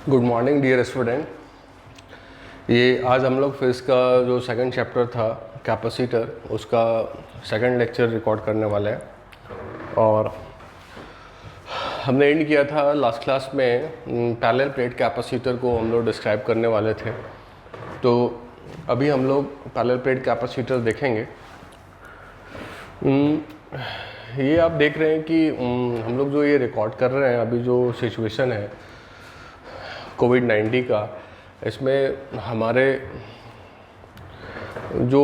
Good morning dear student. ये आज हम लोग फिर इसका जो सेकंड चैप्टर था कैपेसिटर, उसका सेकंड लेक्चर रिकॉर्ड करने वाले हैं। और हमने एंड किया था लास्ट क्लास में पैरेलल प्लेट कैपेसिटर को हम लोग डिस्क्राइब करने वाले थे। तो अभी हम लोग पैरेलल प्लेट कैपेसिटर देखेंगे। ये आप देख रहे हैं कि हम लोग जो ये रिकॉर्ड कर रहे हैं अभी जो सिचुएशन है कोविड-19 का, इसमें हमारे जो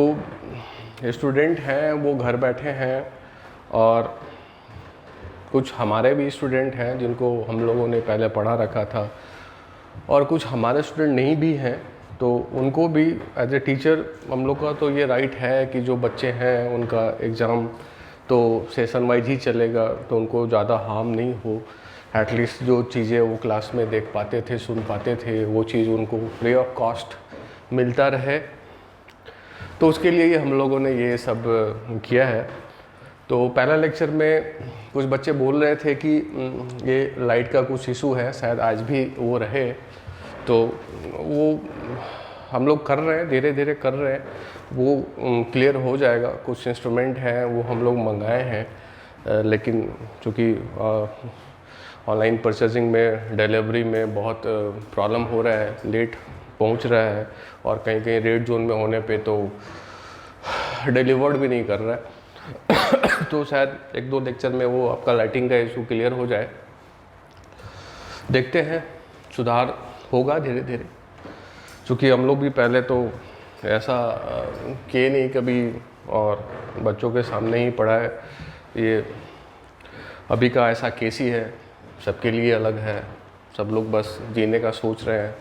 स्टूडेंट हैं वो घर बैठे हैं और कुछ हमारे भी स्टूडेंट हैं जिनको हम लोगों ने पहले पढ़ा रखा था और कुछ हमारे स्टूडेंट नहीं भी हैं। तो उनको भी एज ए टीचर हम लोग का तो ये राइट है कि जो बच्चे हैं उनका एग्ज़ाम तो सेशन वाइज ही चलेगा, तो उनको ज़्यादा हार्म नहीं हो। एटलीस्ट जो चीज़ें वो क्लास में देख पाते थे, सुन पाते थे, वो चीज़ उनको फ्री ऑफ कॉस्ट मिलता रहे। तो उसके लिए ही हम लोगों ने ये सब किया है। तो पहला लेक्चर में कुछ बच्चे बोल रहे थे कि ये लाइट का कुछ इशू है, शायद आज भी वो रहे। तो वो हम लोग कर रहे हैं, धीरे धीरे कर रहे हैं, वो क्लियर हो जाएगा। कुछ इंस्ट्रूमेंट हैं वो हम लोग मंगाए हैं, लेकिन चूँकि ऑनलाइन परचेजिंग में डिलीवरी में बहुत प्रॉब्लम हो रहा है, लेट पहुंच रहा है और कहीं कहीं रेड जोन में होने पे तो डिलीवर्ड भी नहीं कर रहा है। तो शायद एक दो लेक्चर में वो आपका लाइटिंग का इशू क्लियर हो जाए। देखते हैं, सुधार होगा धीरे धीरे। क्योंकि हम लोग भी पहले तो ऐसा किए नहीं कभी और बच्चों के सामने ही पढ़ा है। ये अभी का ऐसा केस ही है, सबके लिए अलग है। सब लोग बस जीने का सोच रहे हैं,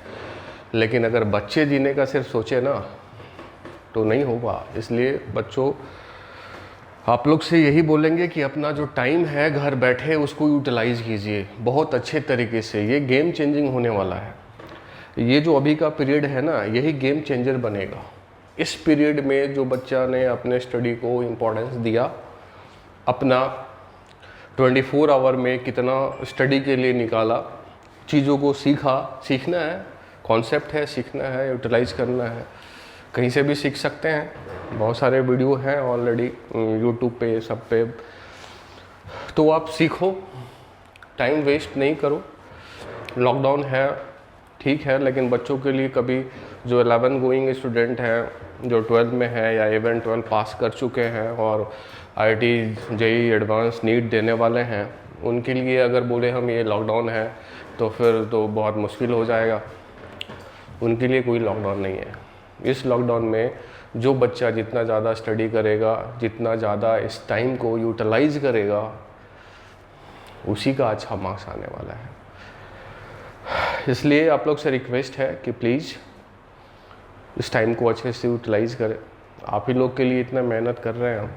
लेकिन अगर बच्चे जीने का सिर्फ सोचे ना तो नहीं होगा। इसलिए बच्चों, आप लोग से यही बोलेंगे कि अपना जो टाइम है घर बैठे उसको यूटिलाइज़ कीजिए बहुत अच्छे तरीके से। ये गेम चेंजिंग होने वाला है। ये जो अभी का पीरियड है ना, यही गेम चेंजर बनेगा। इस पीरियड में जो बच्चा ने अपने स्टडी को इम्पोर्टेंस दिया, अपना 24 आवर में कितना स्टडी के लिए निकाला, चीज़ों को सीखना है, कॉन्सेप्ट है, सीखना है, यूटिलाइज करना है। कहीं से भी सीख सकते हैं, बहुत सारे वीडियो हैं ऑलरेडी यूट्यूब पे, सब पे। तो आप सीखो, टाइम वेस्ट नहीं करो। लॉकडाउन है ठीक है, लेकिन बच्चों के लिए कभी जो 11 गोइंग स्टूडेंट हैं, जो 12 में हैं या इवन 12 पास कर चुके हैं और IIT JEE एडवांस नीट देने वाले हैं, उनके लिए अगर बोले हम ये लॉकडाउन है तो फिर तो बहुत मुश्किल हो जाएगा। उनके लिए कोई लॉकडाउन नहीं है। इस लॉकडाउन में जो बच्चा जितना ज़्यादा स्टडी करेगा, जितना ज़्यादा इस टाइम को यूटिलाइज करेगा, उसी का अच्छा मार्क्स आने वाला है। इसलिए आप लोग से रिक्वेस्ट है कि प्लीज़ इस टाइम को अच्छे से यूटिलाइज करें। आप ही लोग के लिए इतना मेहनत कर रहे हैं हम,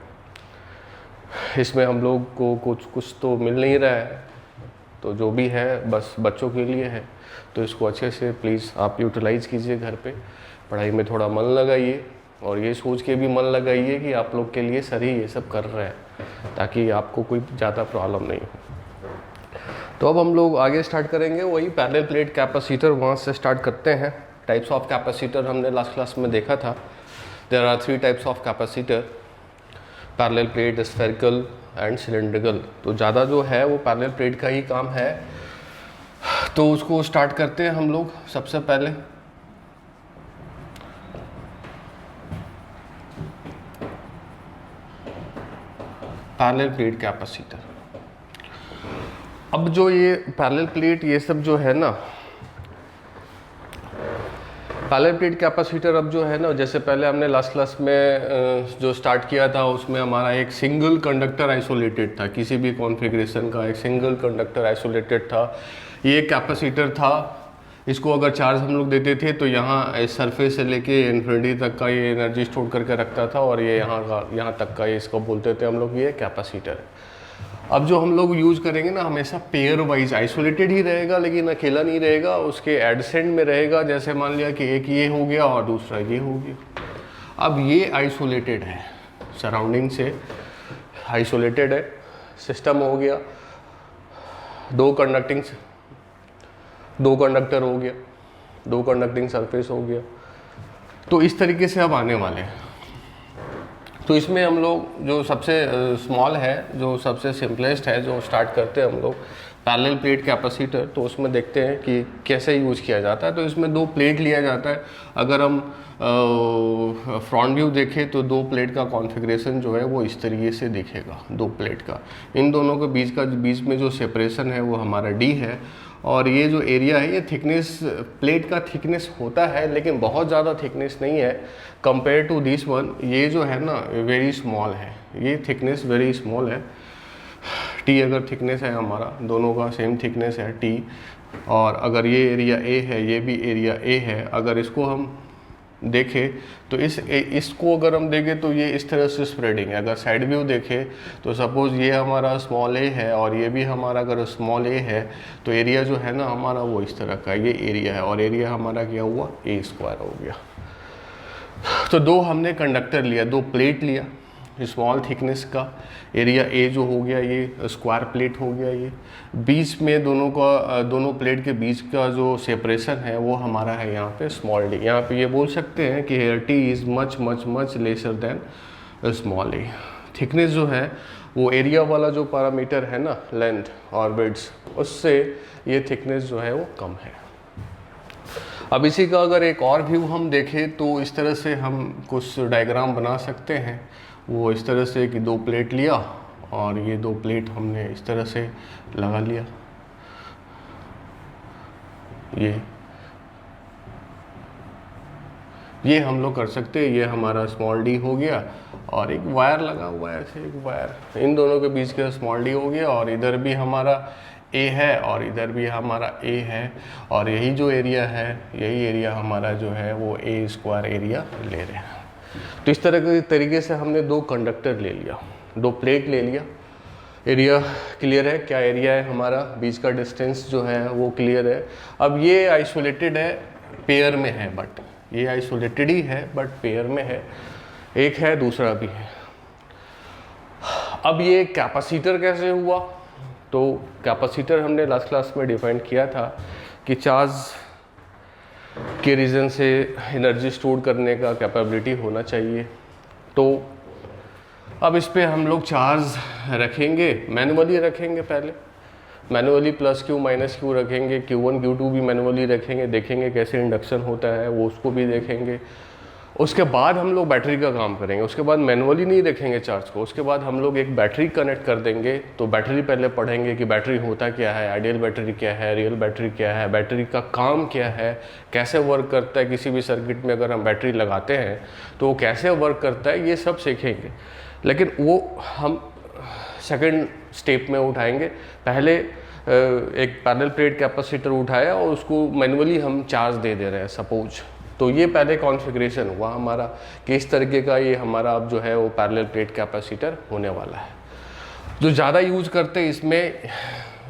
इसमें हम लोग को कुछ तो मिल नहीं रहा है, तो जो भी है बस बच्चों के लिए है। तो इसको अच्छे से प्लीज़ आप यूटिलाइज कीजिए। घर पे पढ़ाई में थोड़ा मन लगाइए और ये सोच के भी मन लगाइए कि आप लोग के लिए सर ही ये सब कर रहे हैं, ताकि आपको कोई ज़्यादा प्रॉब्लम नहीं हो। तो अब हम लोग आगे स्टार्ट करेंगे, वही पैरेलल प्लेट कैपेसिटर, वहाँ से स्टार्ट करते हैं। टाइप्स ऑफ कैपेसिटर हमने लास्ट क्लास में देखा था। There are 3 types of capacitor, parallel plate, spherical and cylindrical. तो ज़्यादा जो है वो पैरेलल प्लेट का ही काम है। तो उसको स्टार्ट करते हैं हम लोग। सबसे पहले पैरेलल प्लेट कैपेसिटर। अब जो ये पैरेलल प्लेट ये सब जो है ना, पैरेलल प्लेट कैपेसिटर अब जो है ना, जैसे पहले हमने लास्ट क्लास में जो स्टार्ट किया था उसमें हमारा एक सिंगल कंडक्टर आइसोलेटेड था। किसी भी कॉन्फ़िगरेशन का एक सिंगल कंडक्टर आइसोलेटेड था। ये कैपेसिटर था। इसको अगर चार्ज हम लोग देते थे तो यहाँ इस सरफेस से लेके इन्फिनिटी तक का ये एनर्जी स्टोर करके रखता था, और ये यहाँ तक का ये इसको बोलते थे हम लोग ये कैपेसिटर है। अब जो हम लोग यूज़ करेंगे ना, हमेशा पेयर वाइज आइसोलेटेड ही रहेगा, लेकिन अकेला नहीं रहेगा, उसके एडसेंट में रहेगा। जैसे मान लिया कि एक ये हो गया और दूसरा ये हो गया। अब ये आइसोलेटेड है, सराउंडिंग से आइसोलेटेड है, सिस्टम हो गया। 2 कंडक्टिंग दो कंडक्टर हो गया, दो कंडक्टिंग सरफेस हो गया। तो इस तरीके से अब आने वाले हैं। तो इसमें हम लोग जो सबसे स्मॉल है, जो सबसे सिंपलेस्ट है, जो स्टार्ट करते हैं हम लोग पैरेलल प्लेट कैपेसिटर, तो उसमें देखते हैं कि कैसे यूज़ किया जाता है। तो इसमें दो प्लेट लिया जाता है। अगर हम फ्रंट व्यू देखें तो दो प्लेट का कॉन्फ़िगरेशन जो है वो इस तरीके से दिखेगा, दो प्लेट का। इन दोनों के बीच में जो सेपरेशन है वो हमारा डी है, और ये जो एरिया है ये थिकनेस, प्लेट का थिकनेस होता है लेकिन बहुत ज़्यादा थिकनेस नहीं है कंपेयर टू दिस वन। ये जो है ना वेरी स्मॉल है, ये थिकनेस वेरी स्मॉल है। टी अगर थिकनेस है हमारा, दोनों का सेम थिकनेस है टी, और अगर ये एरिया ए है, ये भी एरिया ए है। अगर इसको हम देखें तो इसको अगर हम देखें तो ये इस तरह से स्प्रेडिंग है। अगर साइड व्यू देखें तो सपोज़ ये हमारा स्मॉल ए है और ये भी हमारा अगर स्मॉल ए है, तो एरिया जो है ना हमारा वो इस तरह का ये एरिया है, और एरिया हमारा क्या हुआ, ए स्क्वायर हो गया। तो दो हमने कंडक्टर लिया, दो प्लेट लिया स्मॉल थिकनेस का, एरिया ए जो हो गया ये स्क्वायर प्लेट हो गया। ये बीच में दोनों प्लेट के बीच का जो सेपरेशन है वो हमारा है यहाँ पे स्मॉल डी। यहाँ पे ये बोल सकते हैं कि here t is much much much lesser than small a. Thickness जो है वो एरिया वाला जो पैरामीटर है ना, लेंथ और विड्थ, उससे ये थिकनेस जो है वो कम है। अब इसी का अगर एक और व्यू हम देखें तो इस तरह से हम कुछ डायग्राम बना सकते हैं। वो इस तरह से कि दो प्लेट लिया और ये दो प्लेट हमने इस तरह से लगा लिया, ये हम लोग कर सकते हैं। ये हमारा स्मॉल डी हो गया और एक वायर लगा हुआ है, ऐसे एक वायर इन दोनों के बीच का स्मॉल डी हो गया, और इधर भी हमारा ए है और इधर भी हमारा ए है, और यही जो एरिया है, यही एरिया हमारा जो है वो ए स्क्वायर एरिया ले रहे हैं। तो इस तरह के तरीके से हमने दो कंडक्टर ले लिया, दो प्लेट ले लिया। एरिया क्लियर है, क्या एरिया है हमारा, बीच का डिस्टेंस जो है वो क्लियर है। अब ये आइसोलेटेड है, पेयर में है, बट ये आइसोलेटेड ही है बट पेयर में है, एक है दूसरा भी है। अब ये कैपेसिटर कैसे हुआ, तो कैपेसिटर हमने लास्ट क्लास में डिफाइन किया था कि चार्ज के रीज़न से एनर्जी स्टोर करने का कैपेबिलिटी होना चाहिए। तो अब इस पे हम लोग चार्ज रखेंगे, मैनुअली रखेंगे, पहले manually plus Q minus Q रखेंगे, Q1 Q2 भी मैनुअली रखेंगे, देखेंगे कैसे इंडक्शन होता है वो, उसको भी देखेंगे। उसके बाद हम लोग बैटरी का काम करेंगे। उसके बाद मैनुअली नहीं रखेंगे चार्ज को, उसके बाद हम लोग एक बैटरी कनेक्ट कर देंगे। तो बैटरी पहले पढ़ेंगे कि बैटरी होता क्या है, आइडियल बैटरी क्या है, रियल बैटरी क्या है, बैटरी का काम क्या है, कैसे वर्क करता है। किसी भी सर्किट में अगर हम बैटरी लगाते हैं तो वो कैसे वर्क करता है, ये सब सीखेंगे। लेकिन वो हम सेकेंड स्टेप में उठाएंगे। पहले एक पैरेलल प्लेट कैपेसिटर उठाया और उसको मैनुअली हम चार्ज दे रहे हैं सपोज। तो ये पहले कॉन्फ़िगरेशन हुआ हमारा कि इस तरीके का ये हमारा अब जो है वो पैरेलल प्लेट कैपेसिटर होने वाला है। जो ज़्यादा यूज़ करते हैं इसमें,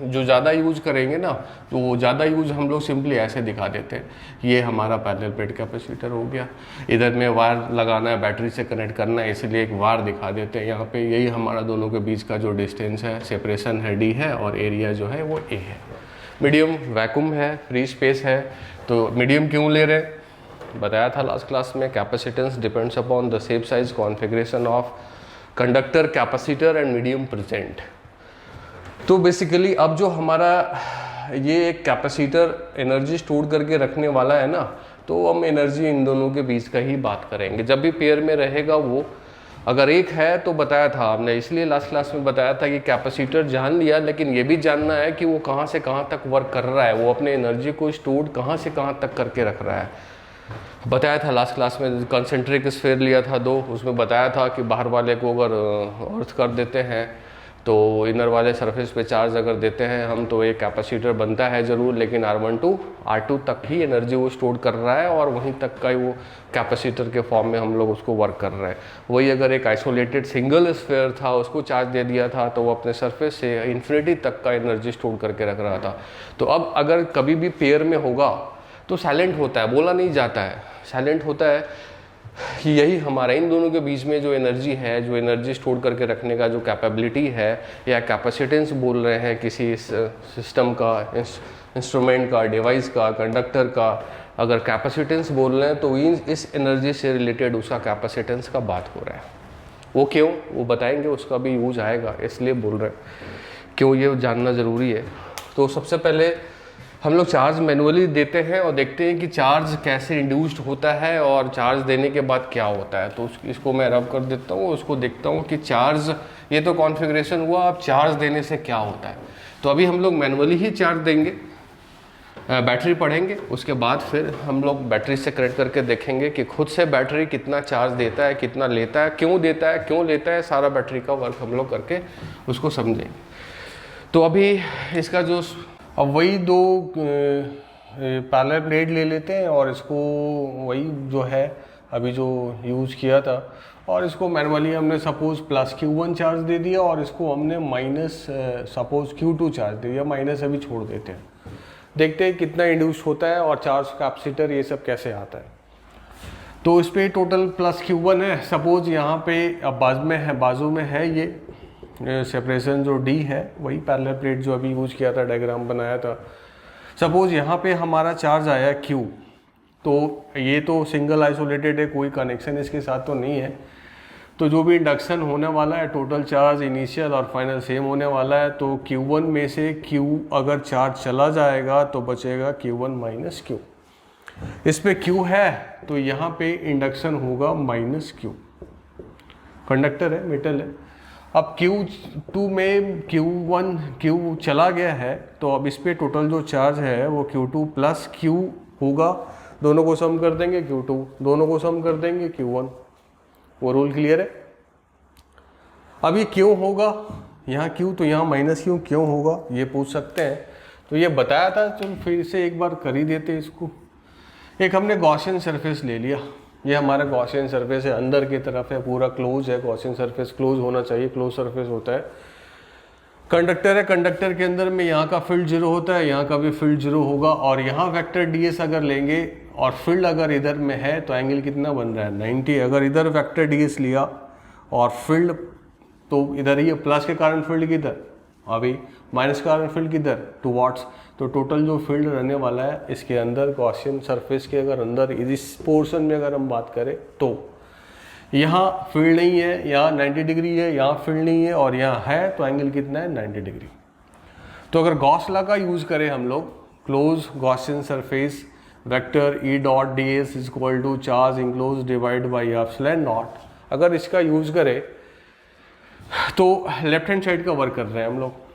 जो ज़्यादा यूज़ करेंगे ना, तो वो ज़्यादा यूज़ हम लोग सिंपली ऐसे दिखा देते हैं, ये हमारा पैरेलल प्लेट कैपेसिटर हो गया। इधर में वायर लगाना है, बैटरी से कनेक्ट करना है, इसलिए एक वायर दिखा देते हैं यहाँ पे। यही हमारा दोनों के बीच का जो डिस्टेंस है, सेपरेशन है, डी है, और एरिया जो है वो ए है। मीडियम वैक्यूम है, फ्री स्पेस है। तो मीडियम क्यों ले रहे हैं, बताया था लास्ट क्लास में, capacitance depends upon the shape size configuration of conductor, capacitor and medium present. तो बेसिकली अब जो हमारा ये एक कैपेसिटर एनर्जी स्टोर करके रखने वाला है ना, तो हम एनर्जी इन दोनों के बीच का ही बात kरेंगे। जब भी पेयर में रहेगा वो, अगर एक है तो बताया था हमने, इसलिए लास्ट क्लास में बताया था कि कैपेसिटर जान लिया, लेकिन ये भी जानना है कि वो कहाँ से कहाँ तक वर्क कर रहा है, वो अपने एनर्जी को स्टोर कहाँ से कहाँ तक करके रख रहा है। बताया था लास्ट क्लास में, कंसेंट्रिक स्फीयर लिया था दो, उसमें बताया था कि बाहर वाले को अगर अर्थ कर देते हैं तो इनर वाले सरफेस पे चार्ज अगर देते हैं हम, तो एक कैपेसिटर बनता है ज़रूर, लेकिन R1 to R2 तक ही एनर्जी वो स्टोर कर रहा है और वहीं तक का ही वो कैपेसिटर के फॉर्म में हम लोग उसको वर्क कर रहे हैं। वही अगर एक आइसोलेटेड सिंगल स्फीयर था, उसको चार्ज दे दिया था, तो वो अपने सरफेस से इन्फिनिटी तक का एनर्जी स्टोर करके रख रहा था। तो अब अगर कभी भी पेयर में होगा तो साइलेंट होता है, बोला नहीं जाता है, साइलेंट होता है कि यही हमारा इन दोनों के बीच में जो एनर्जी है, जो एनर्जी स्टोर करके रखने का जो कैपेबिलिटी है, या कैपेसिटेंस बोल रहे हैं किसी सिस्टम का, इंस्ट्रूमेंट का, डिवाइस का, कंडक्टर का। अगर कैपेसिटेंस बोल रहे हैं तो इस एनर्जी से रिलेटेड उसका कैपेसिटेंस का बात हो रहा है। वो क्यों, वो बताएंगे, उसका भी यूज आएगा, इसलिए बोल रहे हैं क्यों, ये जानना ज़रूरी है। तो सबसे पहले हम लोग चार्ज मैनुअली देते हैं और देखते हैं कि चार्ज कैसे इंड्यूस्ड होता है और चार्ज देने के बाद क्या होता है। तो इसको मैं रब कर देता हूँ, उसको देखता हूँ कि चार्ज, ये तो कॉन्फ़िगरेशन हुआ, अब चार्ज देने से क्या होता है। तो अभी हम लोग मैनुअली ही चार्ज देंगे, बैटरी पढ़ेंगे, उसके बाद फिर हम लोग बैटरी से कनेक्ट करके देखेंगे कि खुद से बैटरी कितना चार्ज देता है, कितना लेता है, क्यों देता है, क्यों लेता है, सारा बैटरी का वर्क हम लोग करके उसको समझेंगे। तो अभी इसका जो, अब वही दो पैरेलल प्लेट ले लेते हैं और इसको वही जो है अभी जो यूज़ किया था, और इसको मैनुअली हमने सपोज प्लस Q1 चार्ज दे दिया और इसको हमने माइनस सपोज Q2 चार्ज दे दिया, माइनस अभी छोड़ देते हैं, देखते हैं कितना इंड्यूस होता है और चार्ज कैपेसिटर ये सब कैसे आता है। तो इस पर टोटल प्लस Q1 है, सपोज यहाँ पे अब बाजू में है ये सेपरेशन जो D है, वही पैरेलल प्लेट जो अभी यूज किया था, डायग्राम बनाया था। सपोज यहाँ पे हमारा चार्ज आया Q, तो ये तो सिंगल आइसोलेटेड है, कोई कनेक्शन इसके साथ तो नहीं है। तो जो भी इंडक्शन होने वाला है, टोटल चार्ज इनिशियल और फाइनल सेम होने वाला है। तो Q1 में से Q अगर चार्ज चला जाएगा तो बचेगा Q1 माइनस Q। इस पे Q है तो यहाँ पे इंडक्शन होगा माइनस Q, कंडक्टर है, मेटल है। अब Q2 में Q चला गया है, तो अब इस पे टोटल जो चार्ज है वो Q2 प्लस Q होगा, दोनों को सम कर देंगे Q2, दोनों को सम कर देंगे Q1। वो रूल क्लियर है। अब ये क्यों होगा, यहाँ Q तो यहाँ माइनस Q क्यों होगा, ये पूछ सकते हैं। तो ये बताया था, चलो फिर से एक बार कर ही देते इसको। एक हमने गॉसियन सरफेस ले लिया, ये हमारा गॉसियन सरफेस है, अंदर की तरफ है, पूरा क्लोज है। गॉसियन सरफेस क्लोज होना चाहिए, क्लोज सरफेस होता है। कंडक्टर है, कंडक्टर के अंदर में यहाँ का फील्ड जीरो होता है, यहाँ का भी फील्ड जीरो होगा। और यहाँ वेक्टर ds अगर लेंगे और फील्ड अगर इधर में है तो एंगल कितना बन रहा है 90। अगर इधर वेक्टर ds लिया और फील्ड, तो इधर ही प्लस के कारण फील्ड किधर, अभी माइनस के कारण फील्ड किधर टुवर्ड्स। तो टोटल जो फील्ड रहने वाला है इसके अंदर गॉसियन सरफेस के अगर अंदर इस पोर्शन में अगर हम बात करें तो यहाँ फील्ड नहीं है, यहाँ 90 डिग्री है, यहाँ फील्ड नहीं है और यहाँ है, तो एंगल कितना है 90 डिग्री। तो अगर गॉस लॉ का यूज करें हम लोग, close Gaussian surface vector E dot ds is equal to charge enclose divide by epsilon not, अगर इसका यूज करें तो लेफ्ट हैंड साइड का वर्क कर रहे हैं हम लोग।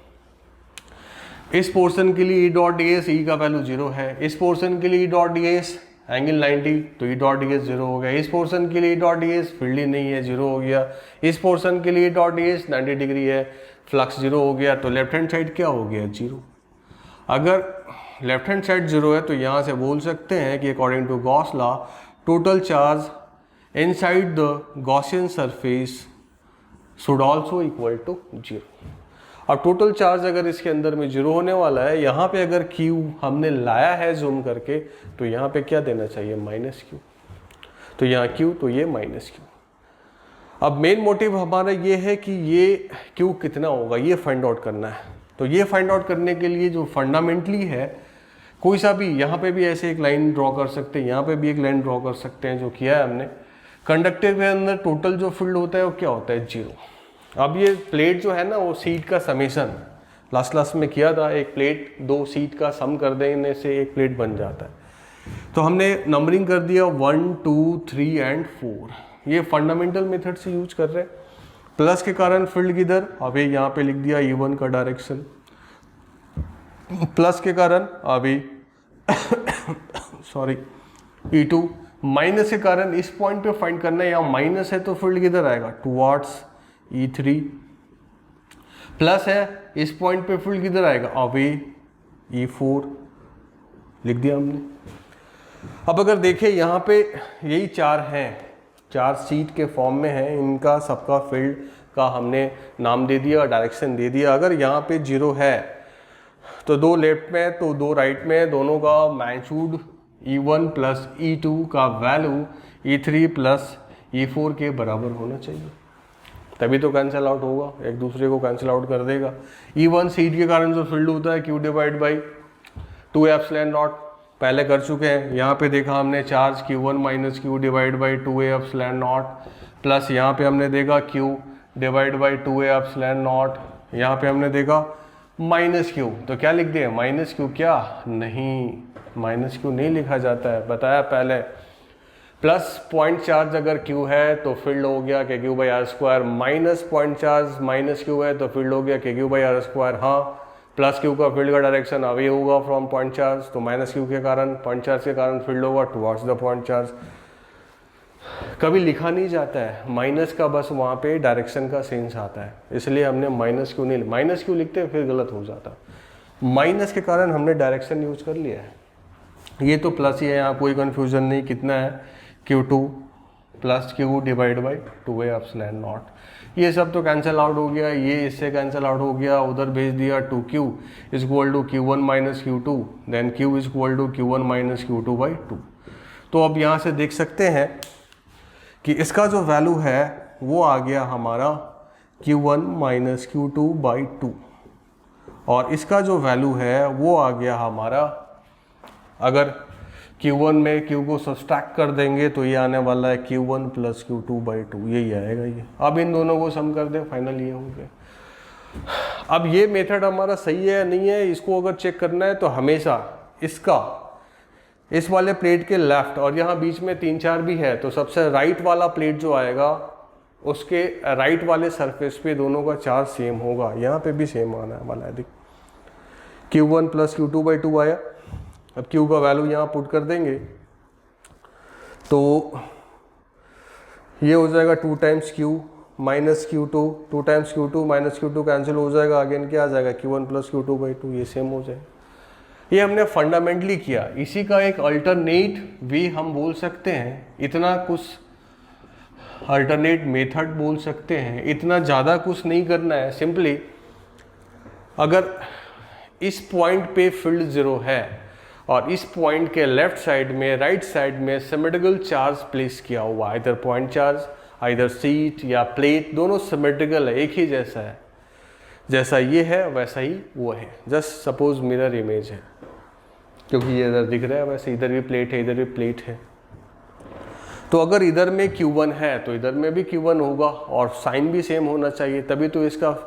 इस पोर्शन के लिए E डॉट ds, E का वैल्यू 0 है। इस पोर्शन के लिए E डॉट ds एंगल 90, तो E डॉट ds 0 हो गया। इस पोर्शन के लिए E डॉट ds फील्ड ही नहीं है, 0 हो गया। इस पोर्शन के लिए E डॉट ds 90 डिग्री है, फ्लक्स 0 हो गया। तो लेफ्ट हैंड साइड क्या हो गया 0। अगर लेफ्ट हैंड साइड 0 है तो यहाँ से बोल सकते हैं कि according to Gauss law total charge inside the Gaussian surface should also equal to 0। अब टोटल चार्ज अगर इसके अंदर में 0 होने वाला है, यहाँ पे अगर Q हमने लाया है जूम करके, तो यहाँ पे क्या देना चाहिए माइनस Q। तो यहाँ Q तो ये माइनस Q। अब मेन मोटिव हमारा ये है कि ये Q कितना होगा ये फाइंड आउट करना है। तो ये फाइंड आउट करने के लिए जो फंडामेंटली है, कोई सा भी यहाँ पे भी ऐसे एक लाइन ड्रॉ कर सकते हैं, यहाँ पे भी एक लाइन ड्रॉ कर सकते हैं, जो किया है हमने। कंडक्टर के अंदर टोटल जो फील्ड होता है वो क्या होता है 0। अब ये प्लेट जो है ना, वो सीट का समेशन लास्ट में किया था, एक प्लेट 2 सीट का सम कर देने से एक प्लेट बन जाता है। तो हमने नंबरिंग कर दिया 1 2 3 एंड 4, ये फंडामेंटल मेथड से यूज कर रहे हैं। प्लस के कारण फील्ड किधर, अभी यहाँ पे लिख दिया E1 का डायरेक्शन, प्लस के कारण अभी सॉरी E2, माइनस के कारण इस पॉइंट पे फाइंड करना है, यहाँ माइनस है तो फील्ड किधर आएगा टुवर्ड्स E3, प्लस है इस पॉइंट पे फील्ड किधर आएगा अभी E4, लिख दिया हमने। अब अगर देखें यहाँ पे यही 4 हैं, 4 सीट के फॉर्म में है, इनका सबका फील्ड का हमने नाम दे दिया, डायरेक्शन दे दिया। अगर यहाँ पे 0 है तो 2 लेफ्ट में है तो 2 राइट में है, दोनों का मैग्नीट्यूड E1 प्लस E2 का वैल्यू E3 प्लस E4 के बराबर होना चाहिए, तभी तो कैंसिल आउट होगा, एक दूसरे को कैंसिल आउट कर देगा। E1 सीट के कारण जो फील्ड होता है Q divide by 2 epsilon not पहले कर चुके हैं। यहाँ पे देखा हमने charge Q1 minus Q divide by 2A epsilon not, plus यहाँ पे हमने देखा Q divide by 2A epsilon not, यहाँ पे हमने देखा माइनस क्यू। तो क्या लिख दिया माइनस क्यू? क्या नहीं, माइनस क्यू नहीं लिखा जाता है, बताया पहले। प्लस पॉइंट चार्ज अगर क्यू है तो फील्ड हो गया के Q by R square, minus point charge minus Q है तो फील्ड हो गया के क्यू बाई आर स्क्वायर। हाँ, प्लस क्यू का फील्ड का डायरेक्शन अवे होगा फ्रॉम पॉइंट चार्ज, तो माइनस क्यू के कारण पॉइंट चार्ज के कारण फील्ड होगा टुवर्ड्स द पॉइंट चार्ज। कभी लिखा नहीं जाता है माइनस का, बस वहाँ पे डायरेक्शन का सेंस आता है, इसलिए हमने माइनस क्यू नहीं, माइनस क्यू लिखते फिर गलत हो जाता। माइनस के कारण हमने डायरेक्शन यूज कर लिया है। ये तो प्लस ही है, यहाँ कोई कन्फ्यूजन नहीं। कितना है Q2 plus Q divide by 2A epsilon not. ये सब तो कैंसिल आउट हो गया, ये इससे कैंसिल आउट हो गया, उधर भेज दिया 2Q is equal to Q1 minus Q2, then Q is equal to Q1 minus Q2 by 2। तो अब यहाँ से देख सकते हैं कि इसका जो वैल्यू है वो आ गया हमारा Q1 माइनस Q2 बाई 2, और इसका जो वैल्यू है वो आ गया हमारा, अगर Q1 में Q को सब्सट्रैक्ट कर देंगे तो ये आने वाला है Q1 प्लस Q2 बाई 2, यही आएगा ये। अब इन दोनों को सम कर दे, फाइनल ये हो गया। अब ये मेथड हमारा सही है या नहीं है, इसको अगर चेक करना है तो हमेशा इसका इस वाले प्लेट के लेफ्ट, और यहाँ बीच में 3-4 भी है, तो सबसे राइट वाला प्लेट जो आएगा उसके राइट वाले सरफेस पे दोनों का चार्ज सेम होगा। यहाँ पे भी सेम आना वाला है, देख Q1 प्लस Q2 बाई 2 आया। अब Q का वैल्यू यहाँ पुट कर देंगे तो ये हो जाएगा 2 times Q minus Q2, 2 times Q2 minus Q2 cancel हो जाएगा, अगेन क्या आ जाएगा Q1 प्लस Q2 बाई 2, ये सेम हो जाएगा। ये हमने फंडामेंटली किया, इसी का एक अल्टरनेट वे हम बोल सकते हैं, इतना कुछ अल्टरनेट मेथड बोल सकते हैं, इतना ज़्यादा कुछ नहीं करना है। सिंपली अगर इस पॉइंट पे फील्ड 0 है और इस पॉइंट के लेफ्ट साइड में राइट साइड में सिमेट्रिकल चार्ज प्लेस किया हुआ, इधर पॉइंट चार्ज, इधर सीट या प्लेट, दोनों सिमेट्रिकल है, एक ही जैसा है, जैसा ये है वैसा ही वो है, जस्ट सपोज मिरर इमेज है, क्योंकि ये इधर दिख रहा है वैसे इधर भी प्लेट है, इधर भी प्लेट है। तो अगर इधर में Q1 है तो इधर में भी Q1 होगा और साइन भी सेम होना चाहिए, तभी तो इसका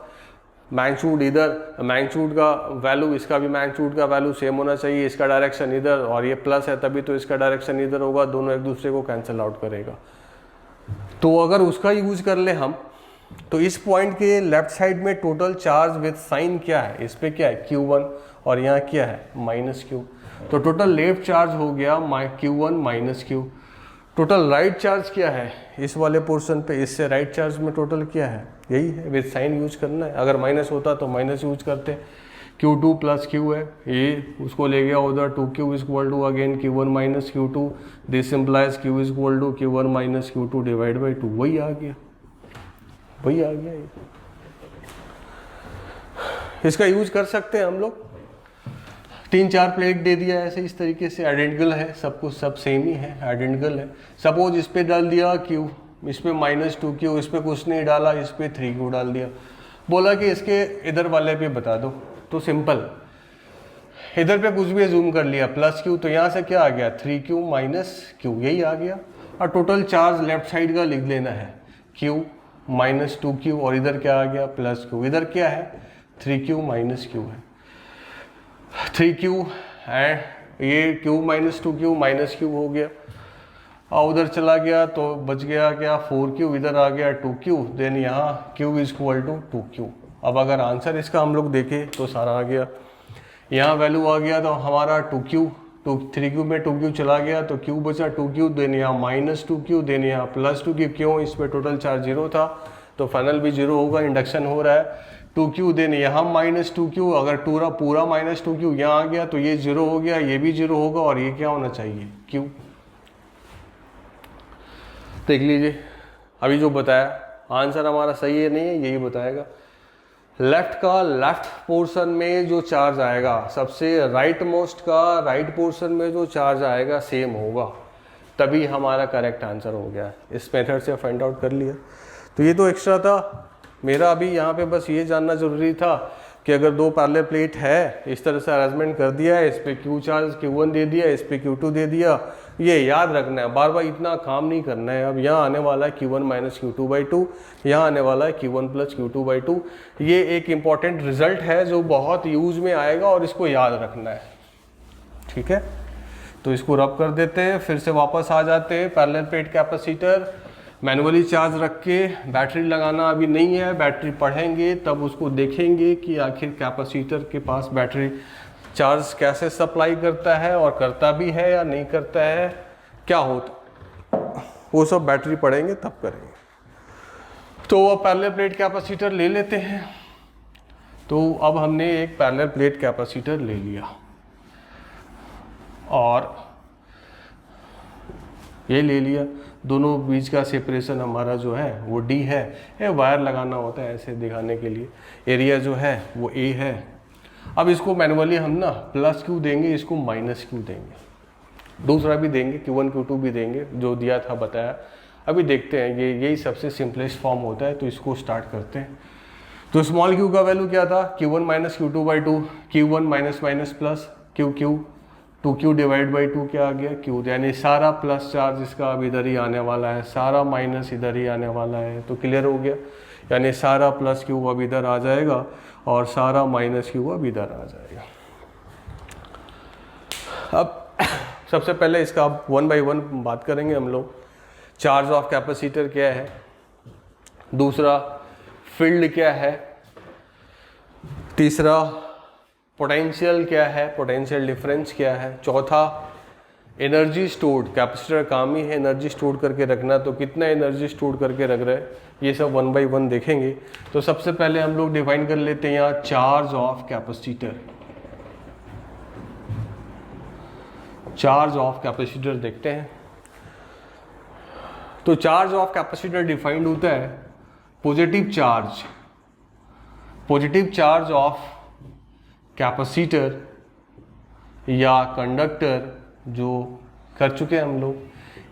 मैग्नीट्यूड इधर, मैग्नीट्यूड का वैल्यू, इसका भी मैग्नीट्यूड का वैल्यू सेम होना चाहिए, इसका डायरेक्शन इधर और ये प्लस है तभी तो इसका डायरेक्शन इधर होगा, दोनों एक दूसरे को कैंसिल आउट करेगा। तो अगर उसका यूज कर ले हम, तो इस पॉइंट के लेफ्ट साइड में टोटल चार्ज विद साइन क्या है, इस पे क्या है Q1 और यहाँ क्या है माइनस Q, तो टोटल लेफ्ट चार्ज हो गया Q1 minus Q। Total right charge क्या है इस वाले पोर्शन पे, इससे राइट चार्ज में टोटल क्या है, यही है, विद साइन यूज करना है। अगर माइनस होता तो माइनस यूज करते, Q2 प्लस Q है, ये उसको ले गया उधर, 2Q is equal to again Q1 minus Q2, this implies Q is equal to Q1 minus Q2 divide by 2, वही आ गया, वही आ गया। ये इसका यूज कर सकते हैं हम लोग। 3-4 प्लेट दे दिया ऐसे इस तरीके से, आइडेंटिकल है सब कुछ, सब सेम ही है, आइडेंटिकल है। सपोज इस पे डाल दिया Q, इस पे माइनस 2Q, इस पे कुछ नहीं डाला, इस पे 3Q डाल दिया, बोला कि इसके इधर वाले पे बता दो, तो सिंपल इधर पे कुछ भी जूम कर लिया प्लस Q, तो यहाँ से क्या आ गया 3Q माइनस Q, यही आ गया। और टोटल चार्ज लेफ्ट साइड का लिख लेना है Q माइनस 2Q, और इधर क्या आ गया प्लस Q, इधर क्या है 3Q माइनस Q है, 3Q एंड ये Q minus 2Q minus Q हो गया, और उधर चला गया तो बच गया क्या 4Q, इधर आ गया 2Q, देन यहाँ Q is equal to 2Q। अब अगर आंसर इसका हम लोग देखें तो सारा आ गया, यहाँ वैल्यू आ गया तो हमारा 2Q, 3Q में 2Q चला गया तो Q बचा 2Q, देन यहाँ माइनस 2Q, देन यहाँ प्लस 2Q, क्यों इस पर टोटल चार्ज 0 था तो फाइनल भी 0 होगा, इंडक्शन हो रहा है। 2Q देन यहाँ माइनस 2Q, अगर पूरा माइनस 2Q यहाँ आ गया तो ये 0 हो गया, ये भी 0 होगा, और ये क्या होना चाहिए Q। देख लीजिए अभी जो बताया आंसर हमारा सही है नहीं है, यही बताएगा। लेफ्ट पोर्शन में जो चार्ज आएगा, सबसे राइट मोस्ट का राइट पोर्शन में जो चार्ज आएगा सेम होगा, तभी हमारा करेक्ट आंसर हो गया। इस मेथड से फाइंड आउट कर लिया। तो ये तो एक्स्ट्रा था मेरा, अभी यहाँ पे बस ये जानना ज़रूरी था कि अगर दो पैरेलल प्लेट है, इस तरह से अरेंजमेंट कर दिया है, इस पे Q चार्ज Q1 दे दिया, इस पे Q2 दे दिया, ये याद रखना है, बार बार इतना काम नहीं करना है। अब यहाँ आने वाला है Q1 माइनस Q2/2, यहाँ आने वाला है Q1 प्लस Q2/2। ये एक इम्पॉर्टेंट रिजल्ट है जो बहुत यूज में आएगा और इसको याद रखना है, ठीक है। तो इसको रब कर देते हैं, फिर से वापस आ जाते हैं। Parallel plate capacitor manually charge रख के, बैटरी लगाना अभी नहीं है, बैटरी पढ़ेंगे तब उसको देखेंगे कि आखिर कैपेसिटर के पास बैटरी चार्ज कैसे सप्लाई करता है और करता भी है या नहीं करता है, क्या होता, वो सब बैटरी पढ़ेंगे तब करेंगे। तो अब पैरेलल प्लेट कैपेसिटर ले लेते हैं। तो अब हमने एक पैरेलल प्लेट कैपेसिटर ले लिया और ये ले लिया, दोनों बीच का सेपरेशन हमारा जो है वो D है। ये वायर लगाना होता है ऐसे दिखाने के लिए। एरिया जो है वो A है। अब इसको मैनुअली हम ना प्लस Q देंगे, इसको माइनस Q देंगे, दूसरा भी देंगे, Q1 Q2 भी देंगे, जो दिया था बताया। अभी देखते हैं, ये यही सबसे सिंपलेस्ट फॉर्म होता है। तो इसको स्टार्ट करते हैं। तो स्मॉल q का वैल्यू क्या था, Q1 minus Q2/2, Q1 minus minus plus Q, 2Q divide by 2 क्या आ गया Q, यानी सारा प्लस चार्ज इसका अब इधर ही आने वाला है, सारा माइनस इधर ही आने वाला है। तो क्लियर हो गया, यानी सारा प्लस Q अब इधर आ जाएगा और सारा माइनस Q अब इधर आ जाएगा। अब सबसे पहले इसका अब 1 बाई 1 बात करेंगे हम लोग। चार्ज ऑफ कैपेसिटर क्या है, दूसरा फील्ड क्या है, तीसरा पोटेंशियल क्या है, पोटेंशियल डिफरेंस क्या है, चौथा एनर्जी स्टोर्ड, कैपेसिटर काम ही है एनर्जी स्टोर करके रखना, तो कितना एनर्जी स्टोर करके रख रहे हैं, ये सब 1 बाई 1 देखेंगे। तो सबसे पहले हम लोग डिफाइन कर लेते हैं यहाँ charge of capacitor. Charge of capacitor देखते हैं। तो चार्ज ऑफ कैपेसिटर डिफाइंड होता है पॉजिटिव चार्ज ऑफ कैपेसिटर या कंडक्टर जो कर चुके हैं हम लोग,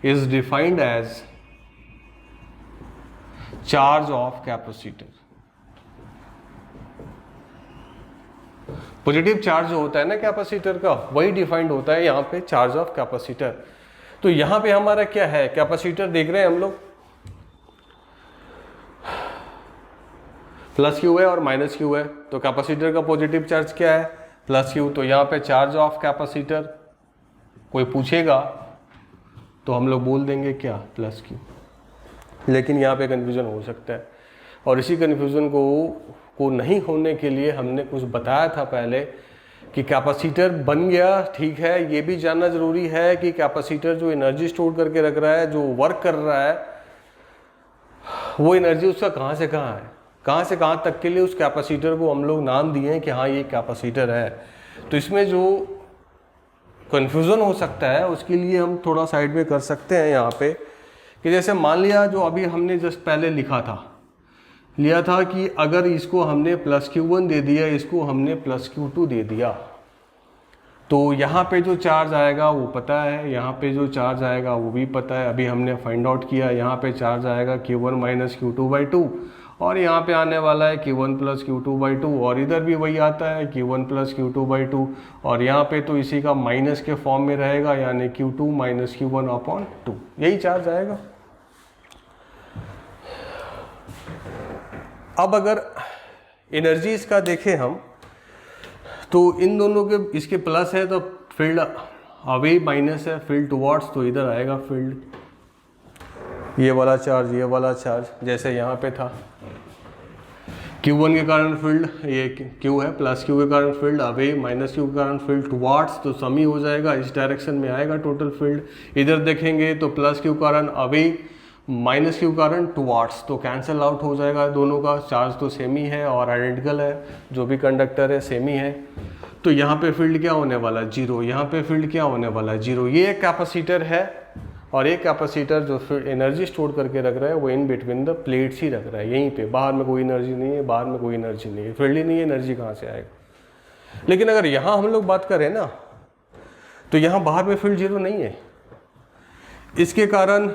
is defined as charge of capacitor. Positive charge जो होता है ना कैपेसिटर का, वही डिफाइंड होता है यहाँ पे चार्ज ऑफ कैपेसिटर। तो यहाँ पे हमारा क्या है, कैपेसिटर देख रहे हैं हम लोग, प्लस Q है और माइनस Q है। तो कैपेसिटर का पॉजिटिव चार्ज क्या है, प्लस Q। तो यहाँ पे चार्ज ऑफ कैपेसिटर कोई पूछेगा तो हम लोग बोल देंगे क्या, प्लस Q। लेकिन यहाँ पे कन्फ्यूज़न हो सकता है, और इसी कन्फ्यूज़न को नहीं होने के लिए हमने कुछ बताया था पहले कि कैपेसिटर बन गया, ठीक है। ये भी जानना ज़रूरी है कि कैपेसिटर जो एनर्जी स्टोर करके रख रहा है, जो वर्क कर रहा है, वो एनर्जी उसका कहाँ से कहाँ है, कहाँ से कहाँ तक के लिए उस कैपेसिटर को हम लोग नाम दिए हैं कि हाँ ये कैपेसिटर है। तो इसमें जो कन्फ्यूज़न हो सकता है उसके लिए हम थोड़ा साइड में कर सकते हैं यहाँ पे, कि जैसे मान लिया जो अभी हमने जस्ट पहले लिया था कि अगर इसको हमने प्लस Q1 दे दिया, इसको हमने प्लस Q2 दे दिया, तो यहाँ पे जो चार्ज आएगा वो पता है, यहाँ पे जो चार्ज आएगा वो भी पता है, अभी हमने फाइंड आउट किया। यहाँ पे चार्ज आएगा Q1 माइनस Q2/2 और यहाँ पे आने वाला है Q1 प्लस Q2/2, और इधर भी वही आता है Q1 प्लस Q2/2, और यहाँ पे तो इसी का माइनस के फॉर्म में रहेगा, यानी Q2 माइनस Q1/2, यही चार्ज आएगा। अब अगर एनर्जी इसका देखें हम, तो इन दोनों के, इसके प्लस है तो फील्ड अवे, माइनस है फील्ड टुवर्ड्स, तो इधर आएगा फील्ड, ये वाला चार्ज जैसे यहाँ पे था। Q1 के कारण फील्ड, ये Q है, प्लस Q के कारण फील्ड अवे, माइनस Q के कारण फील्ड टुवर्ड्स, तो सम ही हो जाएगा, इस डायरेक्शन में आएगा टोटल फील्ड। इधर देखेंगे तो प्लस Q कारण अवे, माइनस Q कारण टुवर्ड्स, तो कैंसिल आउट हो जाएगा दोनों का, चार्ज तो सेम ही है और आइडेंटिकल है, जो भी कंडक्टर है सेम ही है। तो यहाँ पे फील्ड क्या होने वाला है, 0, यहाँ पे फील्ड क्या होने वाला है, 0। ये एक कैपेसिटर है, और एक कैपेसिटर जो एनर्जी स्टोर करके रख रहा है वो इन बिटवीन द प्लेट्स ही रख रहा है, यहीं पे, बाहर में कोई एनर्जी नहीं है, बाहर में कोई एनर्जी नहीं है, फील्ड ही नहीं है, एनर्जी कहाँ से आएगा। लेकिन अगर यहाँ हम लोग बात करें ना, तो यहाँ बाहर में फील्ड 0 नहीं है, इसके कारण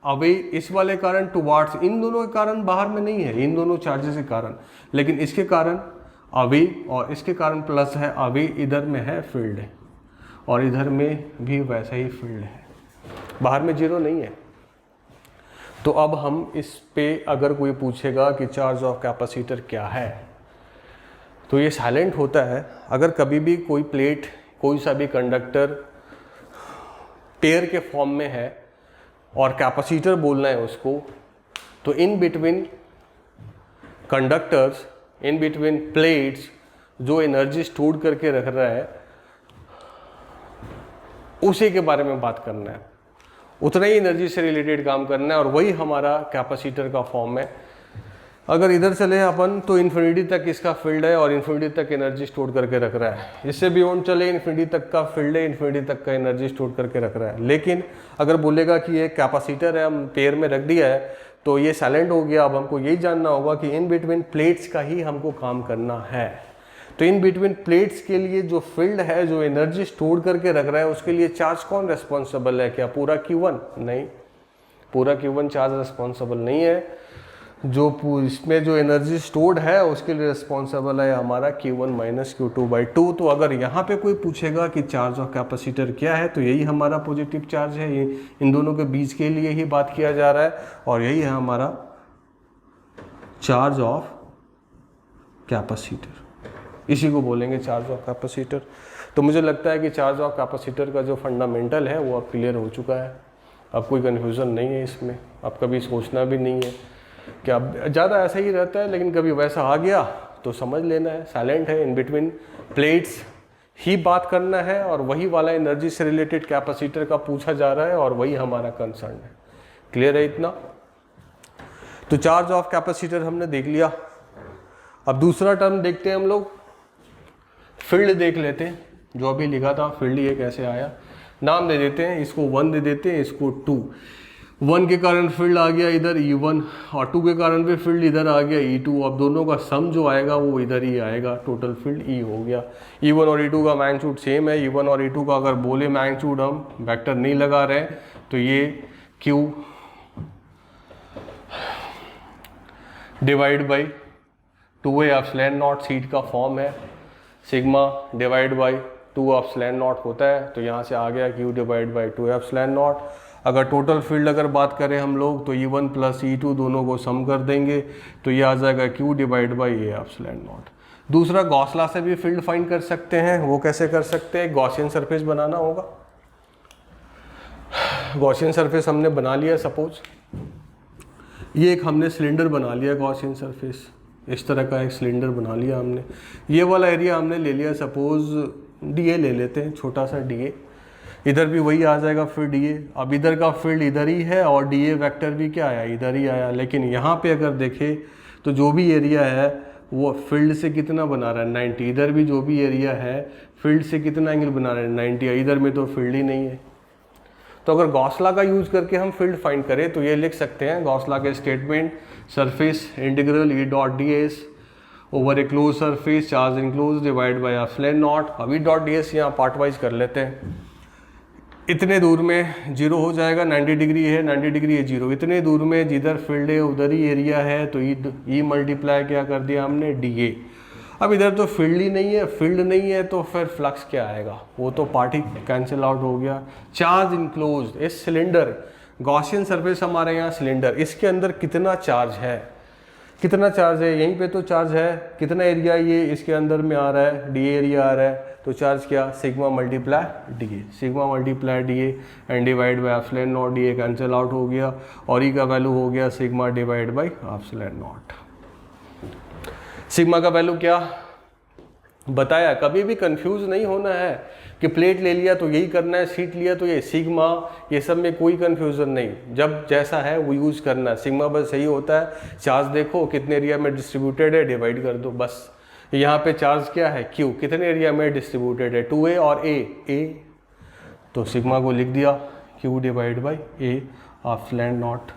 अवे, इस वाले कारण टुवर्ड्स, इन दोनों के कारण बाहर में नहीं है, इन दोनों चार्जेस के कारण, लेकिन इसके कारण अवे, और इसके कारण प्लस है अवे, इधर में है फील्ड है और इधर में भी वैसा ही फील्ड है, बाहर में जीरो नहीं है। तो अब हम इस पे अगर कोई पूछेगा कि चार्ज ऑफ कैपेसिटर क्या है, तो ये साइलेंट होता है। अगर कभी भी कोई प्लेट, कोई सा भी कंडक्टर पेयर के फॉर्म में है और कैपेसिटर बोलना है उसको, तो in between conductors, in between plates जो एनर्जी स्टोर करके रख रहा है उसी के बारे में बात करना है, उतना ही एनर्जी से रिलेटेड काम करना है, और वही हमारा कैपेसिटर का फॉर्म है। अगर इधर चले अपन तो इन्फिनिटी तक इसका फील्ड है और इन्फिनिटी तक एनर्जी स्टोर करके रख रहा है। इससे बियॉन्ड चले इन्फिनिटी तक का फील्ड है, इन्फिनिटी तक का एनर्जी स्टोर करके रख रहा है। लेकिन अगर बोलेगा कि ये कैपेसिटर है, हम पेयर में रख दिया है, तो ये साइलेंट हो गया। अब हमको यही जानना होगा कि इन बिटवीन प्लेट्स का ही हमको काम करना है। तो इन बिटवीन प्लेट्स के लिए जो फील्ड है, जो एनर्जी स्टोर करके रख रहा है, उसके लिए चार्ज कौन रिस्पॉन्सिबल है? क्या पूरा Q1? नहीं, पूरा Q1 चार्ज रिस्पॉन्सिबल नहीं है। जो इसमें जो एनर्जी स्टोर्ड है उसके लिए रिस्पॉन्सिबल है हमारा Q1 माइनस Q2/2। तो अगर यहाँ पे कोई पूछेगा कि चार्ज ऑफ कैपेसिटर क्या है, तो यही हमारा पॉजिटिव चार्ज है। ये इन दोनों के बीच के लिए ही बात किया जा रहा है, और यही है हमारा चार्ज ऑफ कैपेसिटर, इसी को बोलेंगे चार्ज ऑफ कैपेसिटर। तो मुझे लगता है कि चार्ज ऑफ कैपेसिटर का जो फंडामेंटल है वो अब क्लियर हो चुका है। अब कोई कन्फ्यूज़न नहीं है इसमें, अब कभी सोचना भी नहीं है कि अब ज़्यादा ऐसा ही रहता है, लेकिन कभी वैसा आ गया तो समझ लेना है। साइलेंट है, इन बिटवीन प्लेट्स ही बात करना है, और वही वाला एनर्जी से रिलेटेड कैपेसिटर का पूछा जा रहा है, और वही हमारा कंसर्न है। क्लियर है इतना? तो चार्ज ऑफ कैपेसिटर हमने देख लिया। अब दूसरा टर्म देखते हैं हम लोग, फील्ड देख लेते हैं। जो अभी लिखा था फील्ड, ये कैसे आया? नाम दे देते हैं, इसको 1 दे देते हैं, इसको 2। 1 के कारण फील्ड आ गया इधर E1, और 2 के कारण भी फील्ड इधर आ गया E2। अब दोनों का सम जो आएगा वो इधर ही आएगा, टोटल फील्ड E हो गया। E1 और E2 का मैग्नीट्यूड सेम है। E1 और E2 का अगर बोले मैग्नीट्यूड हम वेक्टर नहीं लगा रहे, तो ये Q divide by 2a epsilon not seat का फॉर्म है, sigma divide by 2 epsilon not होता है। तो यहाँ से आ गया Q divide by 2 epsilon not. अगर टोटल फील्ड अगर बात करें हम लोग, तो E1 प्लस E2 दोनों को सम कर देंगे, तो ये आ जाएगा Q divide by a epsilon not. दूसरा, गॉस लॉ से भी फील्ड फाइंड कर सकते हैं। वो कैसे कर सकते हैं? गॉसियन सरफेस बनाना होगा। गॉसियन सरफेस हमने बना लिया, सपोज ये एक हमने सिलेंडर बना लिया गॉसियन सरफेस, इस तरह का एक सिलेंडर बना लिया हमने। ये वाला एरिया हमने ले लिया, सपोज DA ले लेते हैं, छोटा सा DA। इधर भी वही आ जाएगा फिर DA। अब इधर का फील्ड इधर ही है और DA वेक्टर भी क्या आया? इधर ही आया। लेकिन यहाँ पे अगर देखें तो जो भी एरिया है वो फील्ड से कितना बना रहा है? 90। इधर भी जो भी एरिया है फील्ड से कितना एंगल बना रहा है? 90। इधर में तो फील्ड ही नहीं है। तो अगर गॉस लॉ का यूज करके हम फील्ड फाइंड करें तो ये लिख सकते हैं गॉस लॉ के statement, surface integral E dot ds over A close surface charge enclose divide by epsilon not. अभी डॉट ds यहाँ पार्ट वाइज कर लेते हैं। इतने दूर में जीरो हो जाएगा, 90 डिग्री है, 90 डिग्री है जीरो। इतने दूर में जिधर फील्ड है उधर ही एरिया है, तो ई मल्टीप्लाई क्या कर दिया हमने? DA। अब इधर तो फील्ड ही नहीं है, फील्ड नहीं है तो फिर फ्लक्स क्या आएगा? वो तो पार्ट ही कैंसिल आउट हो गया। चार्ज इनक्लोज, इस सिलेंडर गॉसियन सरफेस हमारे यहाँ सिलेंडर, इसके अंदर कितना चार्ज है? कितना चार्ज है? यहीं पे तो चार्ज है। कितना एरिया ये इसके अंदर में आ रहा है? DA एरिया आ रहा है। तो चार्ज क्या? Sigma multiply DA, sigma multiply DA and divide by epsilon not. DA cancel out हो गया और ई का वैल्यू हो गया sigma divide by epsilon not. Sigma का वैल्यू क्या बताया? कभी भी कंफ्यूज नहीं होना है कि प्लेट ले लिया तो यही करना है, सीट लिया तो ये सिग्मा, ये सब में कोई कंफ्यूजन नहीं। जब जैसा है वो यूज करना है। सिग्मा बस सही होता है, चार्ज देखो कितने एरिया में डिस्ट्रीब्यूटेड है, डिवाइड कर दो बस। यहाँ पे चार्ज क्या है? Q, कितने एरिया में डिस्ट्रीब्यूटेड है? 2a और a, तो सिग्मा को लिख दिया Q divide by a epsilon not.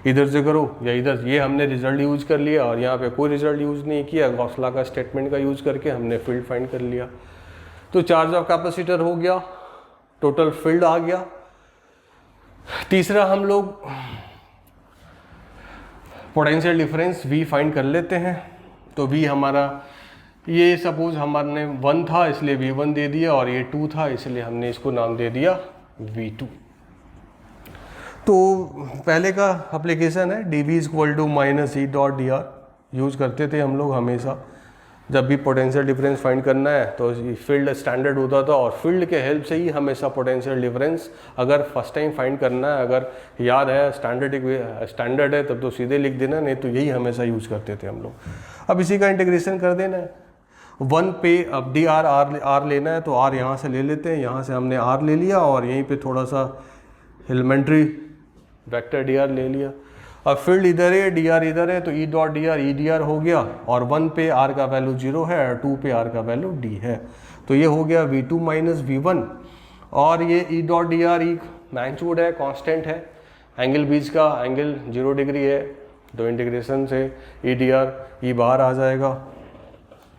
इधर से करो या इधर, ये हमने रिजल्ट यूज कर लिया और यहाँ पे कोई रिजल्ट यूज नहीं किया। गॉस लॉ का स्टेटमेंट का यूज करके हमने फील्ड फाइंड कर लिया। तो चार्ज ऑफ कैपेसिटर हो गया, टोटल फील्ड आ गया। तीसरा हम लोग पोटेंशियल डिफरेंस V फाइंड कर लेते हैं। तो V हमारा ये सपोज हमारे 1 था इसलिए V1 दे दिया, और ये 2 था इसलिए हमने इसको नाम दे दिया V2। तो पहले का एप्लीकेशन है dV = -E dot dr, use करते थे हम लोग हमेशा जब भी पोटेंशियल डिफरेंस फाइंड करना है। तो फील्ड स्टैंडर्ड होता था और फील्ड के हेल्प से ही हमेशा पोटेंशियल डिफरेंस अगर फर्स्ट टाइम फाइंड करना है, अगर याद है स्टैंडर्ड है तब तो सीधे लिख देना, नहीं तो यही हमेशा यूज़ करते थे हम लोग। अब इसी का इंटीग्रेशन कर देना है 1 पे। अब डी आर लेना है तो आर यहाँ से ले लेते हैं, यहाँ से हमने आर ले लिया और यहीं पे थोड़ा सा एलिमेंट्री वेक्टर डी आर ले लिया। अब फील्ड इधर है, डी आर इधर है, तो E dot D R E D R हो गया, और 1 पे आर का वैल्यू 0 है और 2 पे आर का वैल्यू डी है, तो ये हो गया V2 माइनस V1। और ये E dot D R E magnitude है, कांस्टेंट है, एंगल बीच का एंगल 0 डिग्री है, तो इंटीग्रेशन से ई डी आर ई बाहर आ जाएगा,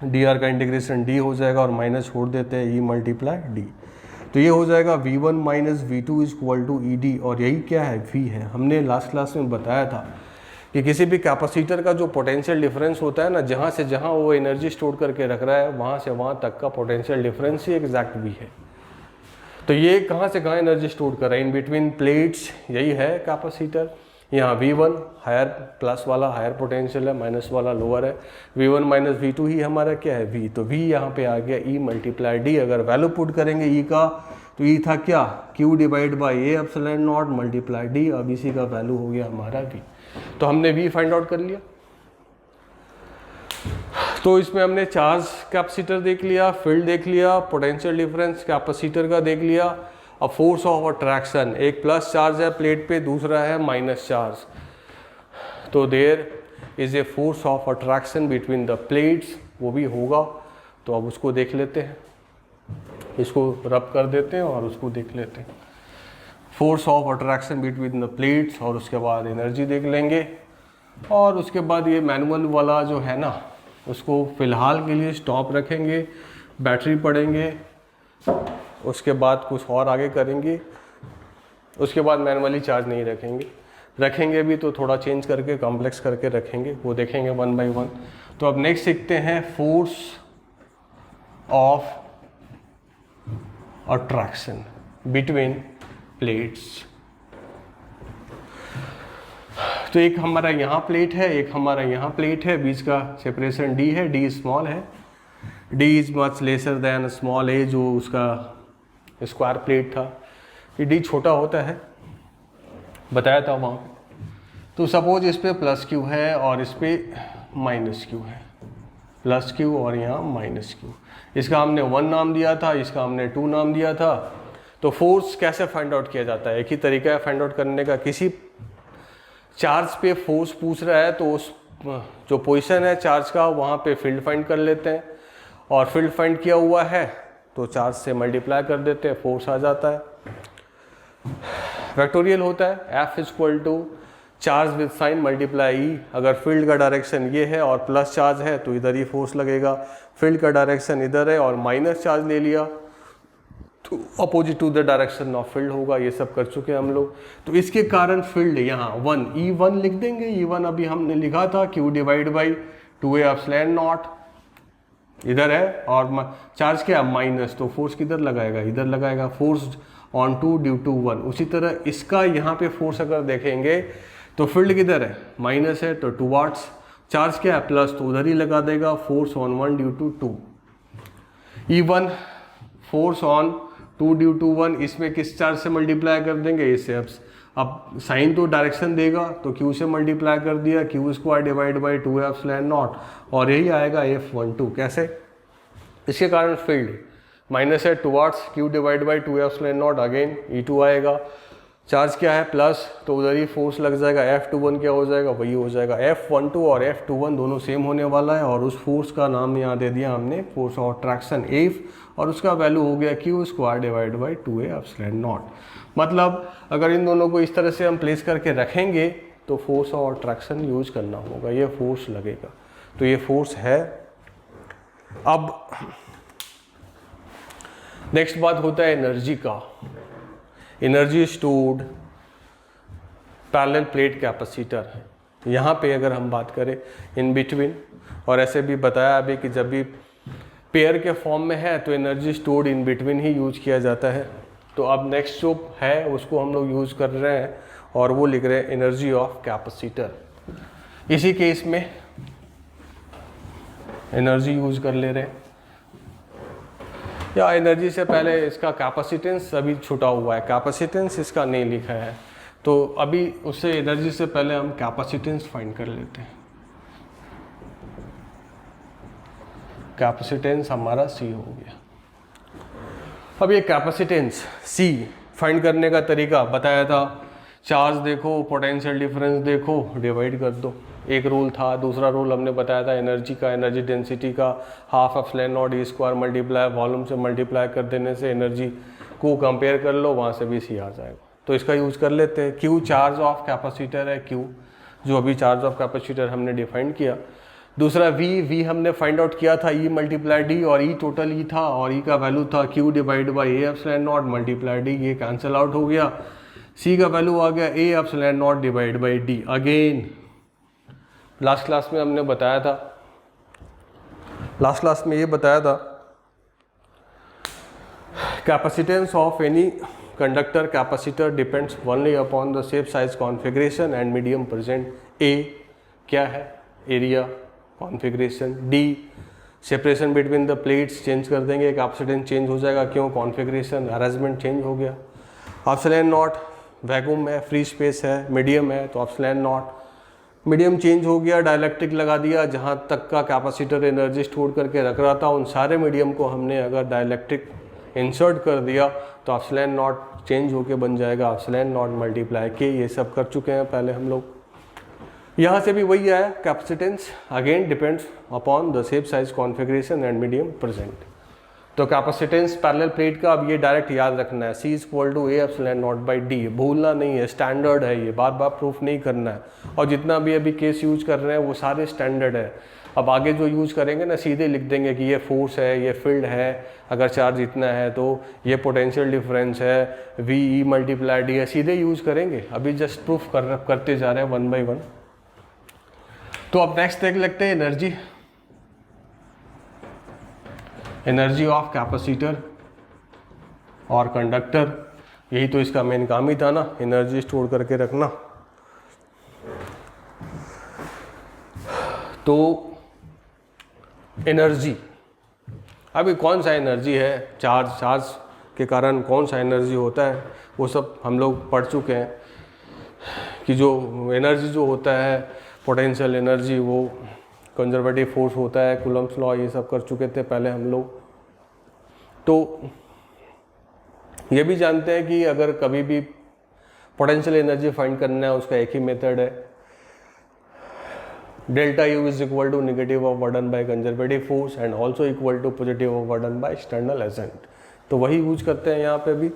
डी आर का इंटीग्रेशन डी हो जाएगा और माइनस छोड़ देते हैं ई मल्टीप्लाई डी, तो ये हो जाएगा V1 माइनस V2 = ED। और यही क्या है, V है। हमने लास्ट क्लास में बताया था कि किसी भी कैपेसिटर का जो पोटेंशियल डिफरेंस होता है ना, जहाँ से जहाँ वो एनर्जी स्टोर करके रख रहा है वहाँ से वहाँ तक का पोटेंशियल डिफरेंस ही एग्जैक्ट V है। तो ये कहाँ से कहाँ एनर्जी स्टोर कर रहा है, इन बिटवीन प्लेट्स, यही है कैपेसिटर। यहाँ V1 हायर प्लस वाला हायर पोटेंशियल है, माइनस वाला लोअर है, V1 माइनस V2 ही हमारा क्या है, V। तो V यहाँ पे आ गया E मल्टीप्लाई D। अगर वैल्यू पुट करेंगे E का, तो E था क्या, Q divide by A epsilon not multiply D। अब इसी का वैल्यू हो गया हमारा V। तो हमने V फाइंड आउट कर लिया। तो इसमें हमने चार्ज कैपेसिटर देख लिया, फील्ड देख लिया, पोटेंशियल डिफरेंस कैपेसिटर का देख लिया। अब फोर्स ऑफ अट्रैक्शन, एक प्लस चार्ज है प्लेट पे, दूसरा है माइनस चार्ज, तो there is a force of attraction between the plates, वो भी होगा। तो अब उसको देख लेते हैं, इसको रब कर देते हैं और उसको देख लेते हैं, force of attraction between the plates, और उसके बाद एनर्जी देख लेंगे। और उसके बाद ये मैनुअल वाला जो है ना, उसको फ़िलहाल के लिए स्टॉप रखेंगे, बैटरी पढ़ेंगे, उसके बाद कुछ और आगे करेंगे। उसके बाद मैनुअली चार्ज नहीं रखेंगे भी तो थोड़ा चेंज करके कॉम्प्लेक्स करके रखेंगे, वो देखेंगे 1 बाई 1। तो अब नेक्स्ट सीखते हैं force of attraction between plates. तो एक हमारा यहाँ प्लेट है, एक हमारा यहाँ प्लेट है, बीच का सेपरेशन D है, D स्मॉल है, D is much lesser than small a, जो उसका स्क्वायर प्लेट था। ये D छोटा होता है, बताया था वहाँ पे। तो सपोज इस पे प्लस Q है और इस पे माइनस Q है, प्लस Q और यहाँ माइनस Q। इसका हमने 1 नाम दिया था, इसका हमने 2 नाम दिया था। तो फोर्स कैसे फाइंड आउट किया जाता है, एक ही तरीका है फाइंड आउट करने का। किसी चार्ज पे फोर्स पूछ रहा है तो उस जो पोजीशन है चार्ज का वहाँ पे फील्ड फाइंड कर लेते हैं, और फील्ड फाइंड किया हुआ है तो चार्ज से मल्टीप्लाई कर देते हैं, फोर्स आ जाता है। वेक्टोरियल होता है, F = charge with sign multiply E। अगर फील्ड का डायरेक्शन ये है और प्लस चार्ज है तो इधर ही फोर्स लगेगा, फील्ड का डायरेक्शन इधर है और माइनस चार्ज ले लिया तो opposite to the direction of field होगा। ये सब कर चुके हैं हम लोग। तो इसके कारण फील्ड यहाँ 1 E1 लिख देंगे। E1 अभी हमने लिखा था Q divide by 2A epsilon not, इधर है, और चार्ज क्या माइनस, तो फोर्स किधर लगाएगा, इधर लगाएगा, फोर्स ऑन 2 ड्यू टू 1। उसी तरह इसका यहाँ पे फोर्स अगर देखेंगे तो फील्ड किधर है, माइनस है, तो टुवर्ड्स, चार्ज क्या है प्लस, तो उधर ही लगा देगा, force on 1 due to 2। E1 force on 2 due to 1, इसमें किस चार्ज से मल्टीप्लाई कर देंगे, इससे। अब साइन तो डायरेक्शन देगा तो Q से मल्टीप्लाई कर दिया, Q² divide by 2 epsilon not, और यही आएगा F12। कैसे, इसके कारण फील्ड माइनस है towards Q divide by 2 epsilon not, again E2 आएगा, चार्ज क्या है प्लस, तो उधर ही फोर्स लग जाएगा, F21 क्या हो जाएगा, वही हो जाएगा। F12 और F21 दोनों सेम होने वाला है, और उस फोर्स का नाम यहाँ दे दिया हमने फोर्स ऑफ अट्रैक्शन F, और उसका वैल्यू हो गया Q² divide by 2A epsilon not. मतलब अगर इन दोनों को इस तरह से हम प्लेस करके रखेंगे तो फोर्स ऑफ अट्रैक्शन यूज करना होगा, ये फोर्स लगेगा, तो ये फोर्स है। अब नेक्स्ट बात होता है एनर्जी का। Energy stored parallel plate capacitor, यहाँ पे अगर हम बात करें इन बिटवीन, और ऐसे भी बताया अभी कि जब भी पेयर के फॉर्म में है तो energy stored in between he use किया जाता है। तो अब नेक्स्ट जो है उसको हम लोग यूज कर रहे हैं और वो लिख रहे हैं एनर्जी ऑफ कैपेसिटर। इसी केस में एनर्जी यूज कर ले रहे हैं, या एनर्जी से पहले इसका कैपेसिटेंस अभी छुटा हुआ है, कैपेसिटेंस इसका नहीं लिखा है, तो अभी उससे एनर्जी से पहले हम कैपेसिटेंस फाइंड कर लेते हैं। कैपेसिटेंस हमारा C हो गया। अब ये कैपेसिटेंस C फाइंड करने का तरीका बताया था, चार्ज देखो, पोटेंशियल डिफरेंस देखो, डिवाइड कर दो। एक रूल था। दूसरा रूल हमने बताया था एनर्जी का, एनर्जी डेंसिटी का, half epsilon not E square multiply volume से मल्टीप्लाई कर देने से एनर्जी को कंपेयर कर लो, वहाँ से भी C आ जाएगा। तो इसका यूज कर लेते हैं। Q चार्ज ऑफ कैपेसिटर है, Q जो अभी चार्ज ऑफ कैपेसिटर हमने डिफाइन किया। दूसरा V हमने फाइंड आउट किया था, E मल्टीप्लाई D, और E टोटल E था और E का वैल्यू था Q divide by A epsilon not multiply D। ये कैंसिल आउट हो गया। C का वैल्यू आ गया A epsilon not divide by D। Again last class में हमने बताया था, लास्ट क्लास में ये बताया था capacitance of any conductor capacitor depends only upon the shape size configuration and medium present. A क्या है? Area, configuration. D separation between the plates change कर देंगे, कैपेसिटेंस चेंज हो जाएगा। क्यों? कॉन्फ़िगरेशन, अरेंजमेंट चेंज हो गया। एप्सिलॉन नॉट वैक्यूम है, फ्री स्पेस है, मीडियम है तो एप्सिलॉन नॉट मीडियम चेंज हो गया। डाइलेक्ट्रिक लगा दिया, जहाँ तक का कैपेसिटर एनर्जी स्टोर करके रख रहा था उन सारे मीडियम को हमने अगर डाइलेक्ट्रिक इंसर्ट कर दिया तो एप्सिलॉन नॉट चेंज होके बन जाएगा एप्सिलॉन नॉट मल्टीप्लाई के। ये सब कर चुके हैं पहले हम लोग। यहाँ से भी वही आया, capacitance again depends upon the shape size configuration and medium present. तो कैपेसिटेंस पैरेलल प्लेट का अब ये डायरेक्ट याद रखना है, C equal to A epsilon naught by D। भूलना नहीं है, स्टैंडर्ड है, ये बार बार प्रूफ नहीं करना है। और जितना भी अभी केस यूज कर रहे हैं वो सारे स्टैंडर्ड है। अब आगे जो यूज करेंगे ना सीधे लिख देंगे कि ये फोर्स है, ये फील्ड है, अगर चार्ज इतना है तो ये पोटेंशियल डिफरेंस है, VE मल्टीप्लाई D है, सीधे यूज करेंगे। अभी जस्ट प्रूफ करते जा रहे हैं वन बाई वन। तो अब नेक्स्ट देख लेते हैं एनर्जी, एनर्जी ऑफ कैपेसिटर और कंडक्टर। यही तो इसका मेन काम ही था ना, एनर्जी स्टोर करके रखना। तो एनर्जी, अभी कौन सा एनर्जी है, चार्ज के कारण कौन सा एनर्जी होता है वो सब हम लोग पढ़ चुके हैं कि जो एनर्जी जो होता है पोटेंशियल एनर्जी वो कंजर्वेटिव फोर्स होता है, कूलम्ब्स लॉ, ये सब कर चुके थे पहले हम लोग। तो ये भी जानते हैं कि अगर कभी भी पोटेंशियल एनर्जी फाइंड करना है उसका एक ही मेथड है, delta U is equal to negative of work done by conservative force and also equal to positive of work done by external agent. तो वही यूज करते हैं यहाँ पे भी,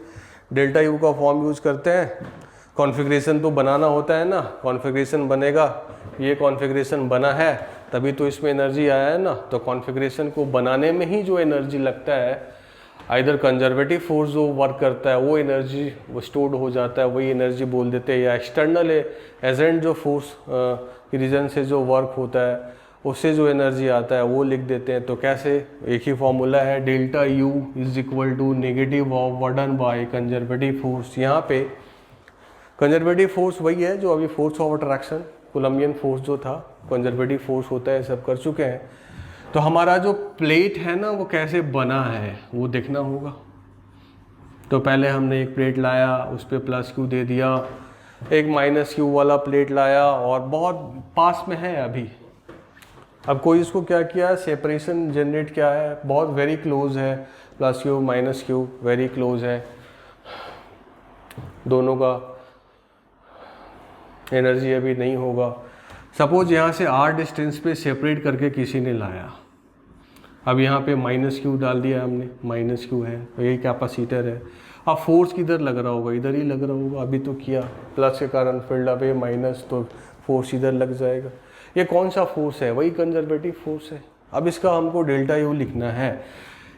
डेल्टा U का फॉर्म यूज करते हैं। कॉन्फ़िगरेशन तो बनाना होता है ना, कॉन्फ़िगरेशन बनेगा, ये कॉन्फ़िगरेशन बना है तभी तो इसमें एनर्जी आया है ना। तो कॉन्फ़िगरेशन को बनाने में ही जो एनर्जी लगता है, आइदर कंजर्वेटिव फोर्स जो वर्क करता है वो एनर्जी वो स्टोर्ड हो जाता है, वही एनर्जी बोल देते हैं, या एक्सटर्नल एजेंट जो फोर्स की रीजन से जो वर्क होता है उससे जो एनर्जी आता है वो लिख देते हैं। तो कैसे? एक ही फॉर्मूला है, delta U is equal to negative of work done by conservative force. यहाँ पे कंजर्वेटिव फोर्स वही है जो अभी force of attraction, Coulombian force जो था कंजर्वेटिव फोर्स होता है, सब कर चुके हैं। तो हमारा जो प्लेट है ना वो कैसे बना है वो देखना होगा। तो पहले हमने एक प्लेट लाया, उस पर प्लस Q दे दिया, एक माइनस Q वाला प्लेट लाया और बहुत पास में है अभी। अब कोई इसको क्या किया, सेपरेशन जनरेट किया है, बहुत वेरी क्लोज है, plus Q minus Q very close है, दोनों का एनर्जी अभी नहीं होगा। सपोज यहाँ से R डिस्टेंस पे सेपरेट करके किसी ने लाया, अब यहाँ पे माइनस Q डाल दिया हमने, माइनस Q है, यही कैपेसिटर है। अब फोर्स किधर लग रहा होगा, इधर ही लग रहा होगा, अभी तो किया प्लस के कारण फील्ड, अब ये माइनस तो फोर्स इधर लग जाएगा। ये कौन सा फोर्स है? वही कंजर्वेटिव फोर्स है। अब इसका हमको डेल्टा U लिखना है।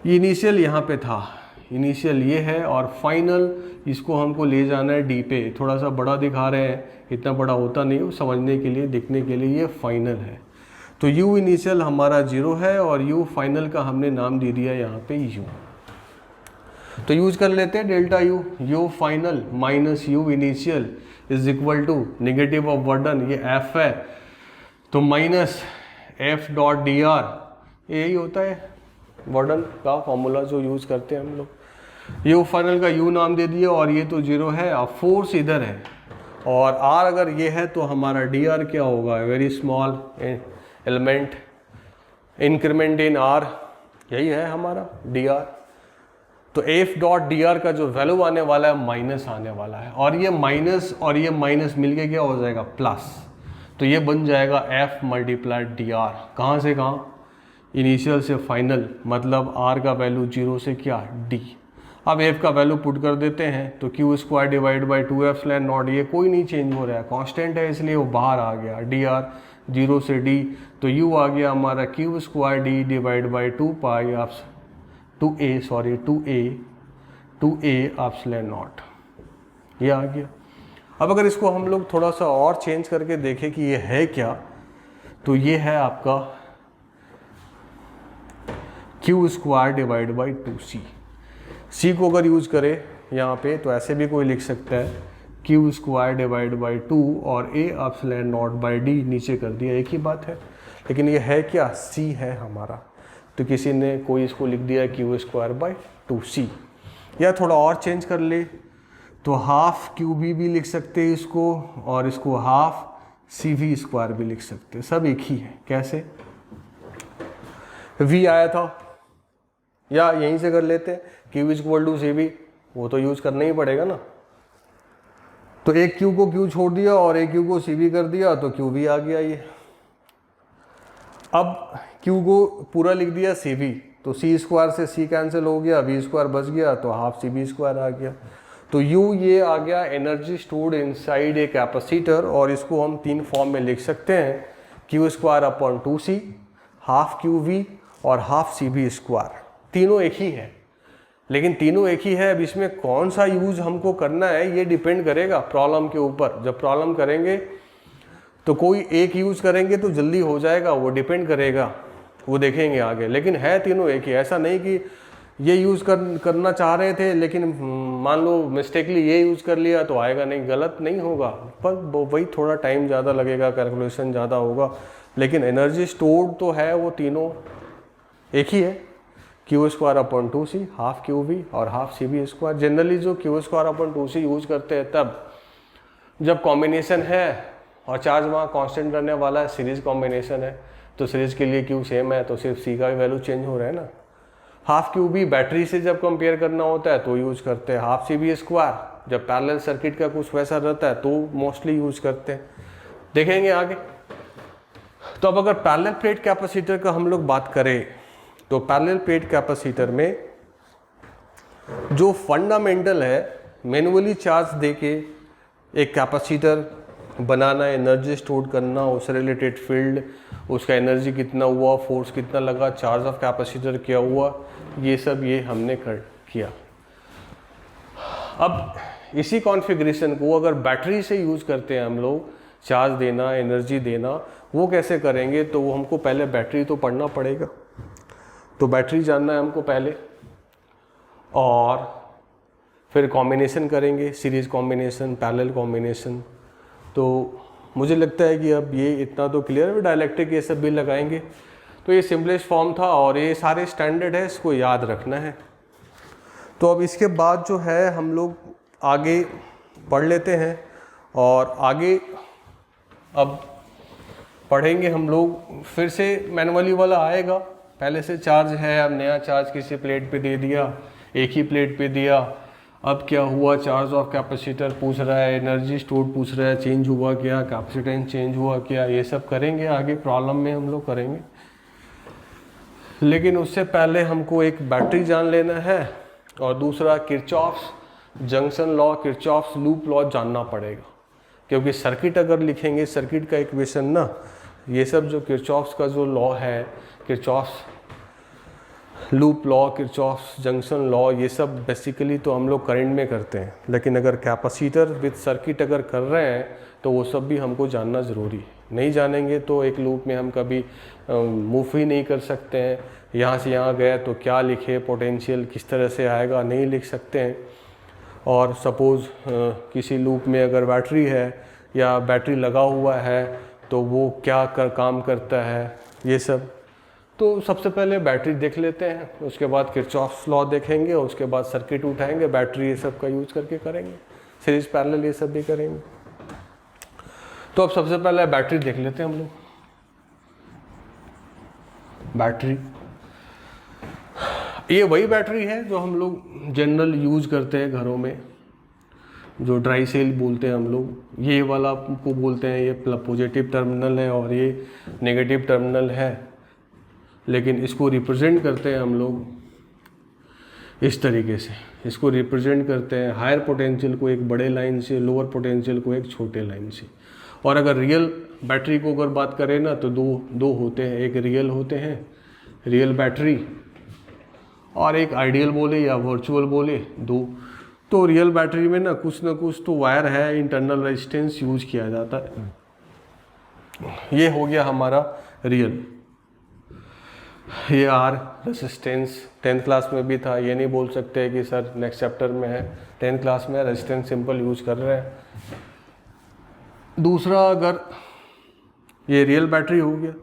इनिशियल यहाँ पे था, इनिशियल ये है और फाइनल इसको हमको ले जाना है D पे। थोड़ा सा बड़ा दिखा रहे हैं, इतना बड़ा होता नहीं, समझने के लिए, दिखने के लिए ये फाइनल है। तो u इनिशियल हमारा 0 है और u फाइनल का हमने नाम दे दिया यहाँ पे u। तो यूज कर लेते हैं delta u final minus u initial is equal to negative of वर्डन, ये f है तो minus f dot D R, यही होता है वर्डन का फॉर्मूला जो यूज करते हैं हम लोग। u फाइनल का u नाम दे दिया और ये तो 0 है, अब फोर्स इधर है और r अगर ये है तो हमारा dr क्या होगा, very small element increment in r, यही है हमारा dr। तो f डॉट dr का जो वैल्यू आने वाला है माइनस आने वाला है और ये माइनस मिलके क्या हो जाएगा प्लस, तो ये बन जाएगा f मल्टीप्लाइड dr। कहाँ से कहाँ, इनिशियल से फाइनल, मतलब r का वैल्यू 0 से क्या d। अब f का वैल्यू पुट कर देते हैं तो Q square divide by 2f slash not, ये कोई नहीं चेंज हो रहा है, कांस्टेंट है इसलिए वो बाहर आ गया, dr 0 से d, तो u आ गया हमारा Q square d divide by 2 पाई आप 2a एप्सिलॉन नॉट, ये आ गया। अब अगर इसको हम लोग थोड़ा सा और चेंज करके देखें कि ये है क्या, तो ये है आपका Q square divide by 2c। c को अगर यूज करें यहाँ पे तो ऐसे भी कोई लिख सकता है क्यू स्क्वायर डिवाइड बाई 2 और a epsilon naught by d, नीचे कर दिया, एक ही बात है। लेकिन ये है क्या, c है हमारा, तो किसी ने कोई इसको लिख दिया क्यू स्क्वायर बाई 2c। या थोड़ा और चेंज कर ले तो हाफ क्यू भी लिख सकते हैं इसको, और इसको हाफ सी वी स्क्वायर भी लिख सकते हैं, सब एक ही है। कैसे, v आया था, या यहीं से कर लेते हैं Q equal to C V, वो तो यूज करना ही पड़ेगा ना। तो एक क्यू को क्यू छोड़ दिया और एक क्यू को सी वी कर दिया तो क्यू वी आ गया ये। अब क्यू को पूरा लिख दिया सी वी, तो सी स्क्वायर से सी कैंसिल हो गया, वी स्क्वायर बच गया, तो हाफ सी वी स्क्वायर आ गया। तो यू ये आ गया energy stored inside a capacitor, और इसको हम तीन फॉर्म में लिख सकते हैं, Q square upon 2c, half Q V और हाफ सी वी स्क्वायर। तीनों एक ही है, लेकिन तीनों एक ही है, अब इसमें कौन सा यूज हमको करना है ये डिपेंड करेगा प्रॉब्लम के ऊपर। जब प्रॉब्लम करेंगे तो कोई एक यूज करेंगे तो जल्दी हो जाएगा, वो डिपेंड करेगा, वो देखेंगे आगे। लेकिन है तीनों एक ही, ऐसा नहीं कि ये यूज़ करना चाह रहे थे लेकिन मान लो मिस्टेकली ये यूज़ कर लिया तो आएगा नहीं, गलत नहीं होगा, पर वही थोड़ा टाइम ज़्यादा लगेगा, कैलकुलेशन ज़्यादा होगा, लेकिन एनर्जी स्टोर्ड तो है वो तीनों एक ही है, Q square upon 2c, half Q V और half C V square. Generally जो Q square upon 2c use करते हैं तब जब कॉम्बिनेशन है और चार्ज वहाँ कांस्टेंट रहने वाला है, सीरीज कॉम्बिनेशन है, तो सीरीज के लिए क्यू सेम है तो सिर्फ सी का भी वैल्यू चेंज हो रहा है ना। हाफ क्यू भी बैटरी से जब कंपेयर करना होता है तो यूज करते हैं, हाफ सी वी स्क्वायर जब पैरेलल सर्किट का कुछ वैसा रहता है तो मोस्टली यूज करते हैं, देखेंगे आगे। तो अब अगर पैरेलल प्लेट कैपेसिटर का हम लोग बात करें तो पैरेलल प्लेट कैपेसिटर में जो फंडामेंटल है, मैनुअली चार्ज देके एक कैपेसिटर बनाना, एनर्जी स्टोर करना, उससे रिलेटेड फील्ड, उसका एनर्जी कितना हुआ, फोर्स कितना लगा, चार्ज ऑफ कैपेसिटर क्या हुआ, ये सब ये हमने किया। अब इसी कॉन्फ़िगरेशन को अगर बैटरी से यूज़ करते हैं हम लोग, चार्ज देना, एनर्जी देना, वो कैसे करेंगे, तो वो हमको पहले बैटरी तो पढ़ना पड़ेगा, तो बैटरी जानना है हमको पहले, और फिर कॉम्बिनेशन करेंगे, सीरीज कॉम्बिनेशन, पैरेलल कॉम्बिनेशन। तो मुझे लगता है कि अब ये इतना तो क्लियर है, डायलैक्ट्रिक ये सब भी लगाएंगे। तो ये सिंपलेस्ट फॉर्म था और ये सारे स्टैंडर्ड है, इसको याद रखना है। तो अब इसके बाद जो है हम लोग आगे पढ़ लेते हैं, और आगे अब पढ़ेंगे हम लोग, फिर से मैनुअली वाला आएगा, पहले से चार्ज है, अब नया चार्ज किसी प्लेट पे दे दिया, एक ही प्लेट पे दिया, अब क्या हुआ, चार्ज ऑफ कैपेसिटर पूछ रहा है, एनर्जी स्टोर पूछ रहा है, चेंज हुआ क्या, कैपेसिटेंस चेंज हुआ क्या, ये सब करेंगे आगे प्रॉब्लम में हम लोग करेंगे। लेकिन उससे पहले हमको एक बैटरी जान लेना है, और दूसरा Kirchhoff's junction law, Kirchhoff's loop law जानना पड़ेगा, क्योंकि सर्किट अगर लिखेंगे, सर्किट का इक्वेशन ना, ये सब जो किरचॉफ्स का जो लॉ है, Kirchhoff's loop law, Kirchhoff's junction law, ये सब बेसिकली तो हम लोग करंट में करते हैं, लेकिन अगर कैपेसिटर विद सर्किट अगर कर रहे हैं तो वो सब भी हमको जानना ज़रूरी है, नहीं जानेंगे तो एक लूप में हम कभी मूव ही नहीं कर सकते हैं। यहाँ से यहाँ गए तो क्या लिखे, पोटेंशियल किस तरह से आएगा, नहीं लिख सकते हैं। और सपोज़ किसी लूप में अगर बैटरी है या बैटरी लगा हुआ है तो वो क्या काम करता है, ये सब। तो सबसे पहले बैटरी देख लेते हैं, उसके बाद किरचॉफ्स लॉ देखेंगे, उसके बाद सर्किट उठाएंगे, बैटरी ये सब का यूज करके करेंगे, सीरीज पैरेलल ये सब भी करेंगे। तो अब सबसे पहले बैटरी देख लेते हैं हम लोग। बैटरी, ये वही बैटरी है जो हम लोग जनरल यूज करते हैं घरों में, जो ड्राई सेल बोलते हैं हम लोग। ये वाला को बोलते हैं, ये पॉजिटिव टर्मिनल है और ये नेगेटिव टर्मिनल है, लेकिन इसको रिप्रेजेंट करते हैं हम लोग इस तरीके से। इसको रिप्रेजेंट करते हैं हायर पोटेंशियल को एक बड़े लाइन से, लोअर पोटेंशियल को एक छोटे लाइन से। और अगर रियल बैटरी को अगर बात करें ना तो दो होते हैं, एक रियल होते हैं, रियल बैटरी, और एक आइडियल बोले या वर्चुअल बोले, दो। तो रियल बैटरी में ना कुछ तो वायर है, इंटरनल रेजिस्टेंस यूज किया जाता है। ये हो गया हमारा रियल। ये आर रेजिस्टेंस 10th क्लास में भी था, ये नहीं बोल सकते कि सर नेक्स्ट चैप्टर में है। 10th क्लास में रेजिस्टेंस सिंपल यूज कर रहे हैं। दूसरा, अगर ये रियल बैटरी हो गया।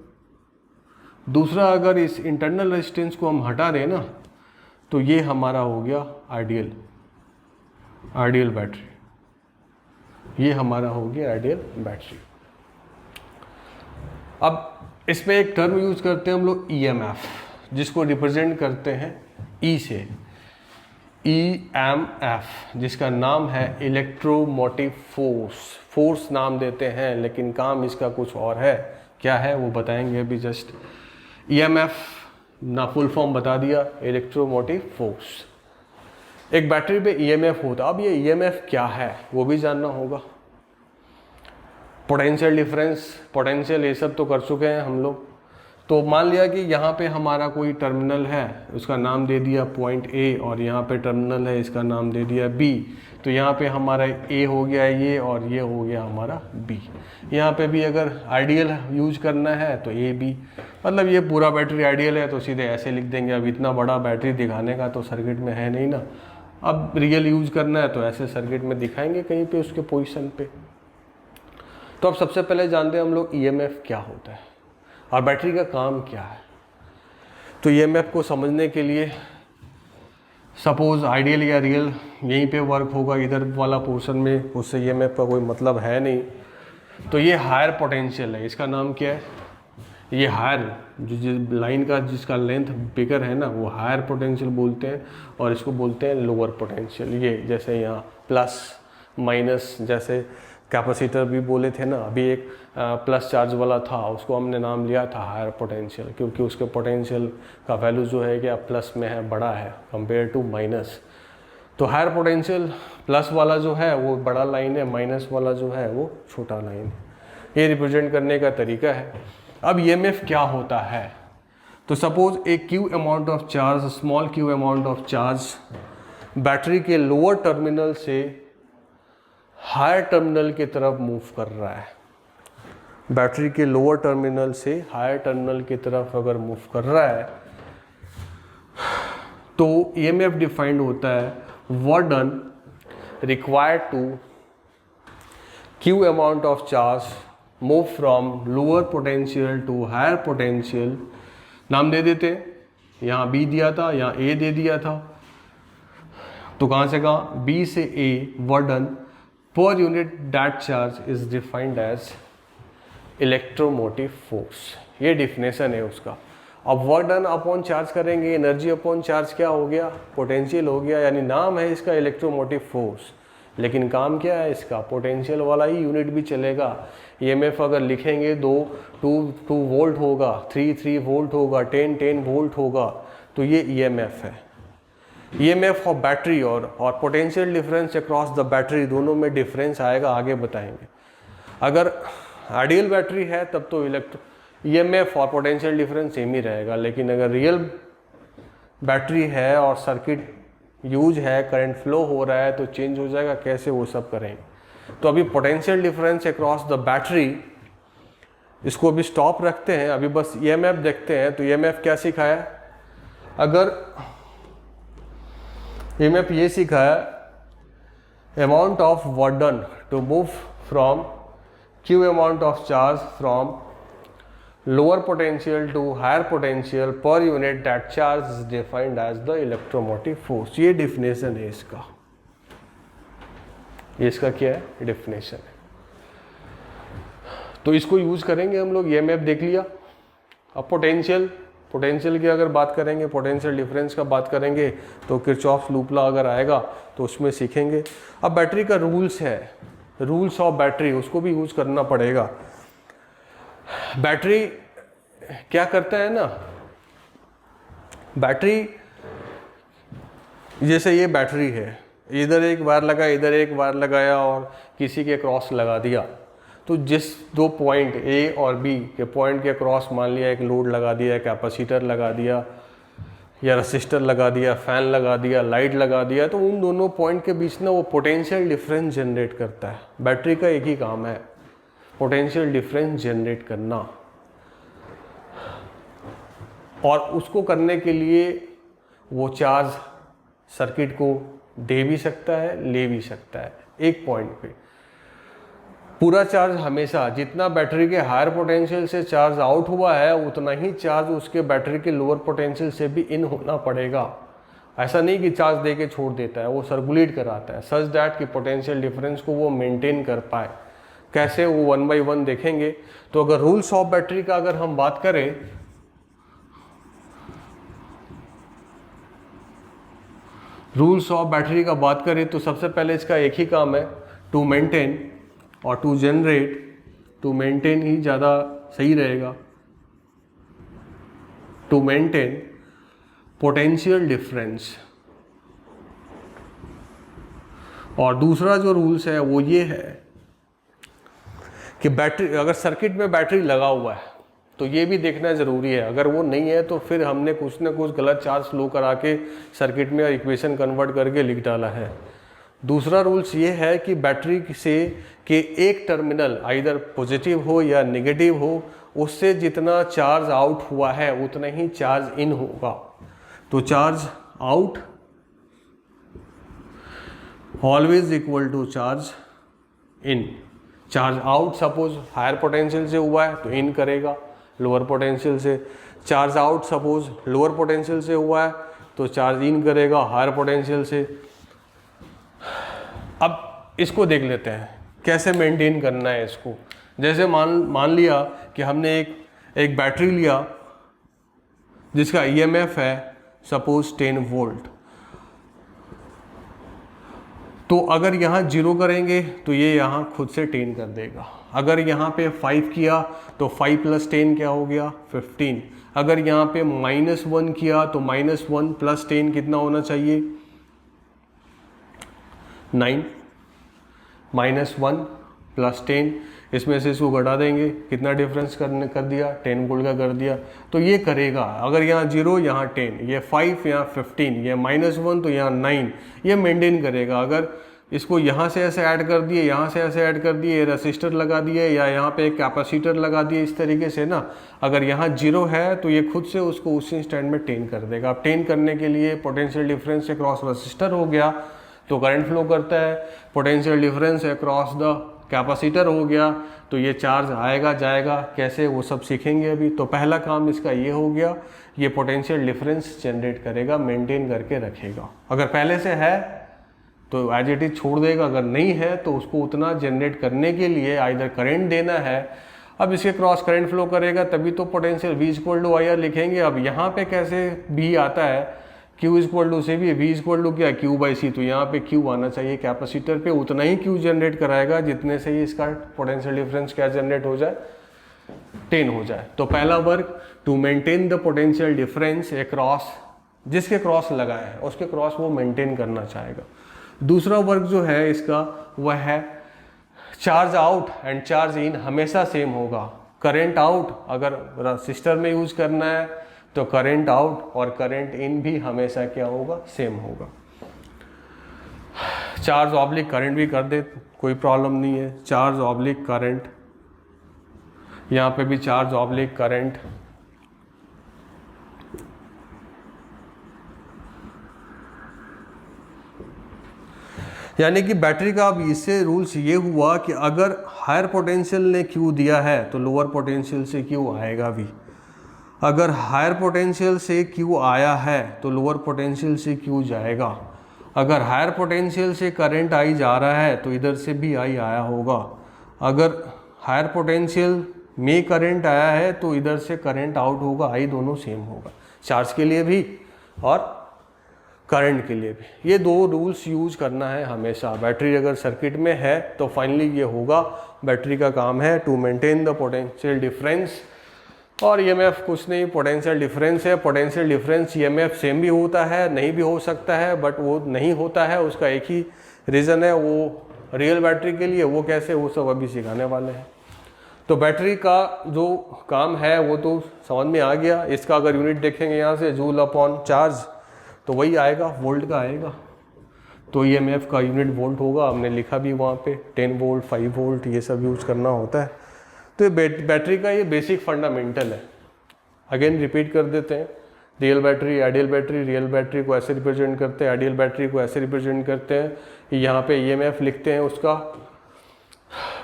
दूसरा, अगर इस इंटरनल रेजिस्टेंस को हम हटा दें ना तो ये हमारा हो गया आइडियल बैटरी। ये हमारा हो गया आइडियल बैटरी। अब इसमें एक टर्म यूज करते हैं हम लोग EMF, जिसको रिप्रेजेंट करते हैं E से, EMF, जिसका नाम है इलेक्ट्रोमोटिव फोर्स नाम देते हैं, लेकिन काम इसका कुछ और है। क्या है वो बताएंगे अभी जस्ट। EMF ना फुल फॉर्म बता दिया, इलेक्ट्रोमोटिव फोर्स। एक बैटरी पे EMF होता, अब ये EMF क्या है वो भी जानना होगा। पोटेंशियल डिफरेंस, पोटेंशियल ये सब तो कर चुके हैं हम लोग। तो मान लिया कि यहाँ पे हमारा कोई टर्मिनल है, उसका नाम दे दिया पॉइंट A, और यहाँ पे टर्मिनल है, इसका नाम दे दिया B। तो यहाँ पे हमारा A हो गया ये, और ये हो गया हमारा B। यहाँ पे भी अगर आइडियल यूज करना है तो AB, मतलब ये पूरा बैटरी आइडियल है तो सीधे ऐसे लिख देंगे। अब इतना बड़ा बैटरी दिखाने का तो सर्किट में है नहीं ना। अब रियल यूज करना है तो ऐसे सर्किट में दिखाएंगे कहीं पे उसके पोजीशन पे। तो अब सबसे पहले जानते हैं हम लोग EMF क्या होता है और बैटरी का काम क्या है। तो EMF को समझने के लिए सपोज आइडियल या रियल यहीं पे वर्क होगा, इधर वाला पोर्शन में, उससे EMF का कोई मतलब है नहीं। तो ये हायर पोटेंशियल है, इसका नाम क्या है, ये हायर, जो लाइन का जिसका लेंथ बिगर है ना वो हायर पोटेंशियल बोलते हैं, और इसको बोलते हैं लोअर पोटेंशियल। ये जैसे यहाँ प्लस माइनस, जैसे कैपेसिटर भी बोले थे ना, अभी एक प्लस चार्ज वाला था, उसको हमने नाम लिया था हायर पोटेंशियल, क्योंकि उसके पोटेंशियल का वैल्यू जो है कि प्लस में है, बड़ा है कंपेयर टू माइनस। तो हायर पोटेंशियल प्लस वाला जो है वो बड़ा लाइन है, माइनस वाला जो है वो छोटा लाइन है। ये रिप्रेजेंट करने का तरीका है। अब EMF क्या होता है, तो सपोज एक Q amount of charge, small Q amount of charge battery के लोअर टर्मिनल से हायर टर्मिनल की तरफ मूव कर रहा है। बैटरी के लोअर टर्मिनल से हायर टर्मिनल की तरफ अगर मूव कर रहा है तो EMF डिफाइंड होता है work done required to Q amount of charge move from lower potential to higher potential. नाम दे देते, यहाँ B दिया था, यहाँ A दे दिया था, तो कहाँ से कहाँ, B से A work done per unit that charge is defined as electromotive force. ये डिफिनेशन है उसका। अब वर्क डन अपॉन चार्ज करेंगे, एनर्जी अपॉन चार्ज क्या हो गया, पोटेंशियल हो गया, यानी नाम है इसका इलेक्ट्रोमोटिव फोर्स, लेकिन काम क्या है इसका, पोटेंशियल वाला ही यूनिट भी चलेगा। EMF अगर लिखेंगे 2 वोल्ट होगा, 3 वोल्ट होगा, 10 वोल्ट होगा, तो ये EMF है। EMF ऑफ बैटरी और potential difference across the battery, दोनों में डिफरेंस आएगा, आगे बताएंगे। अगर आइडियल बैटरी है तब तो EMF और पोटेंशियल डिफरेंस सेम ही रहेगा, लेकिन अगर रियल बैटरी है और सर्किट यूज है, करंट फ्लो हो रहा है, तो चेंज हो जाएगा। कैसे, वो सब करेंगे। तो अभी potential difference across the battery इसको अभी स्टॉप रखते हैं, अभी बस ईएमएफ देखते हैं। तो ईएमएफ क्या सिखाया? अगर ईएमएफ ये सिखाया, amount of work done to move from q amount of charge from lower potential to higher potential per unit that charge is defined as the electromotive force। ये definition है इसका, ये इसका क्या है? definition है। तो इसको यूज करेंगे हम लोग। EMF देख लिया। अब पोटेंशियल की अगर बात करेंगे, पोटेंशियल डिफरेंस का बात करेंगे, तो किरचॉफ्स लूप लॉ अगर आएगा तो उसमें सीखेंगे। अब बैटरी का रूल्स है, रूल्स ऑफ बैटरी, उसको भी यूज करना पड़ेगा। बैटरी क्या करता है ना, बैटरी जैसे ये बैटरी है, इधर एक वायर लगा, इधर एक वायर लगाया और किसी के क्रॉस लगा दिया, तो जिस दो पॉइंट ए और बी के पॉइंट के क्रॉस मान लिया एक लोड लगा दिया, कैपेसिटर लगा दिया या रसिस्टर लगा दिया, फैन लगा दिया, लाइट लगा दिया, तो उन दोनों पॉइंट के बीच ना वो पोटेंशियल डिफरेंस जनरेट करता है। बैटरी का एक ही काम है, पोटेंशियल डिफरेंस जनरेट करना, और उसको करने के लिए वो चार्ज सर्किट को दे भी सकता है, ले भी सकता है। एक पॉइंट पे पूरा चार्ज हमेशा, जितना बैटरी के हायर पोटेंशियल से चार्ज आउट हुआ है उतना ही चार्ज उसके बैटरी के लोअर पोटेंशियल से भी इन होना पड़ेगा। ऐसा नहीं कि चार्ज दे के छोड़ देता है, वो सर्कुलेट कराता है सच दैट कि पोटेंशियल डिफरेंस को वो मेंटेन कर पाए। कैसे, वो 1 by 1 देखेंगे। तो अगर रूल्स ऑफ बैटरी का अगर हम बात करें, रूल्स ऑफ बैटरी का बात करें तो सबसे पहले इसका एक ही काम है, टू मेंटेन और टू जनरेट। टू मेंटेन ही ज़्यादा सही रहेगा, टू मेंटेन पोटेंशियल डिफरेंस। और दूसरा जो रूल्स है वो ये है कि बैटरी, अगर सर्किट में बैटरी लगा हुआ है तो ये भी देखना ज़रूरी है। अगर वो नहीं है तो फिर हमने कुछ ना कुछ गलत चार्ज फ्लो करा के सर्किट में इक्वेशन कन्वर्ट करके लिख डाला है। दूसरा रूल्स ये है कि बैटरी से के एक टर्मिनल आइदर पॉजिटिव हो या नेगेटिव हो, उससे जितना चार्ज आउट हुआ है उतना ही चार्ज इन होगा। तो charge out always equal to charge in. Charge out suppose higher potential से हुआ है तो इन करेगा लोअर पोटेंशियल से, charge out suppose lower potential से हुआ है तो चार्ज इन करेगा हायर पोटेंशियल से। अब इसको देख लेते हैं कैसे मेंटेन करना है इसको। जैसे मान लिया कि हमने एक बैटरी लिया जिसका ईएमएफ है सपोज 10 वोल्ट, तो अगर यहाँ 0 करेंगे तो ये यहाँ खुद से 10 कर देगा। अगर यहाँ पे 5 किया तो 5 + 10 क्या हो गया 15। अगर यहाँ पे -1 किया तो -1 + 10 कितना होना चाहिए 9। -1 + 10, इसमें से इसको घटा देंगे, कितना डिफरेंस कर दिया 10 वोल्ट का कर दिया। तो ये करेगा, अगर यहाँ 0 यहाँ 10, ये 5 यहाँ 15, ये -1 तो यहाँ 9, ये मेंटेन करेगा। अगर इसको यहाँ से ऐसे ऐड कर दिए, यहाँ से ऐसे ऐड कर दिए, रसिस्टर लगा दिए या यहाँ पे एक कैपेसिटर लगा दिए, इस तरीके से ना, अगर यहाँ 0 है तो ये खुद से उसको उसी इंस्टेंट में 10 कर देगा। अब 10 करने के लिए पोटेंशियल डिफरेंस से क्रॉस रसिस्टर हो गया तो करंट फ्लो करता है, potential difference across the capacitor हो गया तो ये चार्ज आएगा जाएगा, कैसे वो सब सीखेंगे अभी। तो पहला काम इसका ये हो गया, ये पोटेंशियल डिफरेंस जनरेट करेगा, मेंटेन करके रखेगा। अगर पहले से है तो एज इट इज छोड़ देगा, अगर नहीं है तो उसको उतना जनरेट करने के लिए आइदर करंट देना है। अब इसके क्रॉस करंट फ्लो करेगा तभी तो पोटेंशियल V = IR लिखेंगे। अब यहाँ पे कैसे V आता है, Q = से भी V = क्या Q/C, तो यहाँ पे Q आना चाहिए कैपेसिटर पे, उतना ही Q जनरेट कराएगा जितने से ही इसका पोटेंशियल डिफरेंस क्या जनरेट हो जाए 10 हो जाए। तो पहला work to maintain the potential difference across, जिसके क्रॉस लगा है उसके क्रॉस वो मेंटेन करना चाहेगा। दूसरा वर्क जो है इसका वह है charge out and charge in हमेशा सेम होगा। करंट आउट अगर रसिस्टर में यूज करना है तो करंट आउट और करंट इन भी हमेशा क्या होगा सेम होगा। चार्ज ऑब्लिक करंट भी कर दे कोई प्रॉब्लम नहीं है, चार्ज ऑब्लिक करंट यहाँ पे भी चार्ज ऑब्लिक करंट। यानी कि बैटरी का अब इससे रूल्स ये हुआ कि अगर हायर पोटेंशियल ने क्यू दिया है तो लोअर पोटेंशियल से क्यू आएगा भी, अगर हायर पोटेंशियल से क्यू आया है तो लोअर पोटेंशियल से क्यू जाएगा, अगर हायर पोटेंशियल से करंट आई जा रहा है तो इधर से भी आई आया होगा, अगर हायर पोटेंशियल में करंट आया है तो इधर से करंट आउट होगा, आई दोनों सेम होगा, चार्ज के लिए भी और करंट के लिए भी। ये दो रूल्स यूज करना है हमेशा। बैटरी अगर सर्किट में है तो फाइनली ये होगा, बैटरी का काम है to maintain the potential difference. और ईएमएफ कुछ नहीं, पोटेंशियल डिफरेंस है। पोटेंशियल डिफरेंस ईएमएफ सेम भी होता है, नहीं भी हो सकता है, बट वो नहीं होता है उसका एक ही रीज़न है, वो रियल बैटरी के लिए। वो कैसे, वो सब अभी सिखाने वाले हैं। तो बैटरी का जो काम है वो तो समझ में आ गया। इसका अगर यूनिट देखेंगे यहाँ से जूल अपॉन चार्ज तो वही आएगा, वोल्ट का आएगा। तो ईएमएफ का यूनिट वोल्ट होगा, हमने लिखा भी वहाँ पे 10 वोल्ट 5 वोल्ट ये सब यूज करना होता है। तो ये बैटरी का ये बेसिक फंडामेंटल है। अगेन रिपीट कर देते हैं, real battery, ideal battery. Real battery को ऐसे रिप्रेजेंट करते हैं, आइडियल बैटरी को ऐसे रिप्रेजेंट करते हैं। यहाँ पे ईएमएफ लिखते हैं, उसका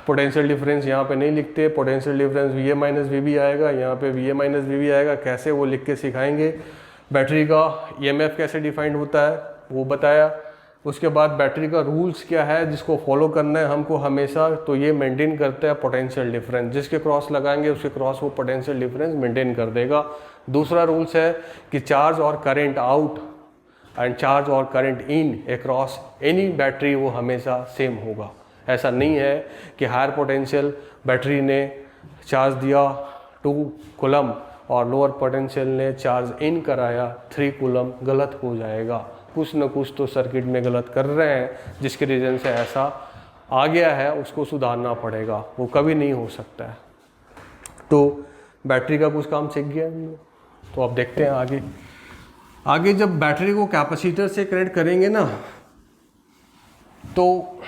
पोटेंशियल डिफरेंस यहाँ पे नहीं लिखते। Potential difference VA minus VB आएगा, यहाँ पे VA माइनस VB आएगा। कैसे, वो लिख के सिखाएंगे। बैटरी का ईएमएफ कैसे डिफाइंड होता है वो बताया। उसके बाद बैटरी का रूल्स क्या है जिसको फॉलो करना है हमको हमेशा, तो ये मेंटेन करता है पोटेंशियल डिफरेंस। जिसके क्रॉस लगाएंगे उसके क्रॉस वो पोटेंशियल डिफरेंस मेंटेन कर देगा। दूसरा रूल्स है कि चार्ज और करंट आउट एंड चार्ज और current in across any battery वो हमेशा सेम होगा। ऐसा नहीं है कि हायर पोटेंशियल बैटरी ने चार्ज दिया 2 कूलम और लोअर पोटेंशियल ने चार्ज इन कराया 3 कूलम, गलत हो जाएगा। कुछ न कुछ तो सर्किट में गलत कर रहे हैं, जिसके रीज़न से ऐसा आ गया है, उसको सुधारना पड़ेगा। वो कभी नहीं हो सकता है। तो बैटरी का कुछ काम सीख गया हम लोग। तो अब देखते हैं आगे जब बैटरी को कैपेसिटर से कनेक्ट करेंगे ना, तो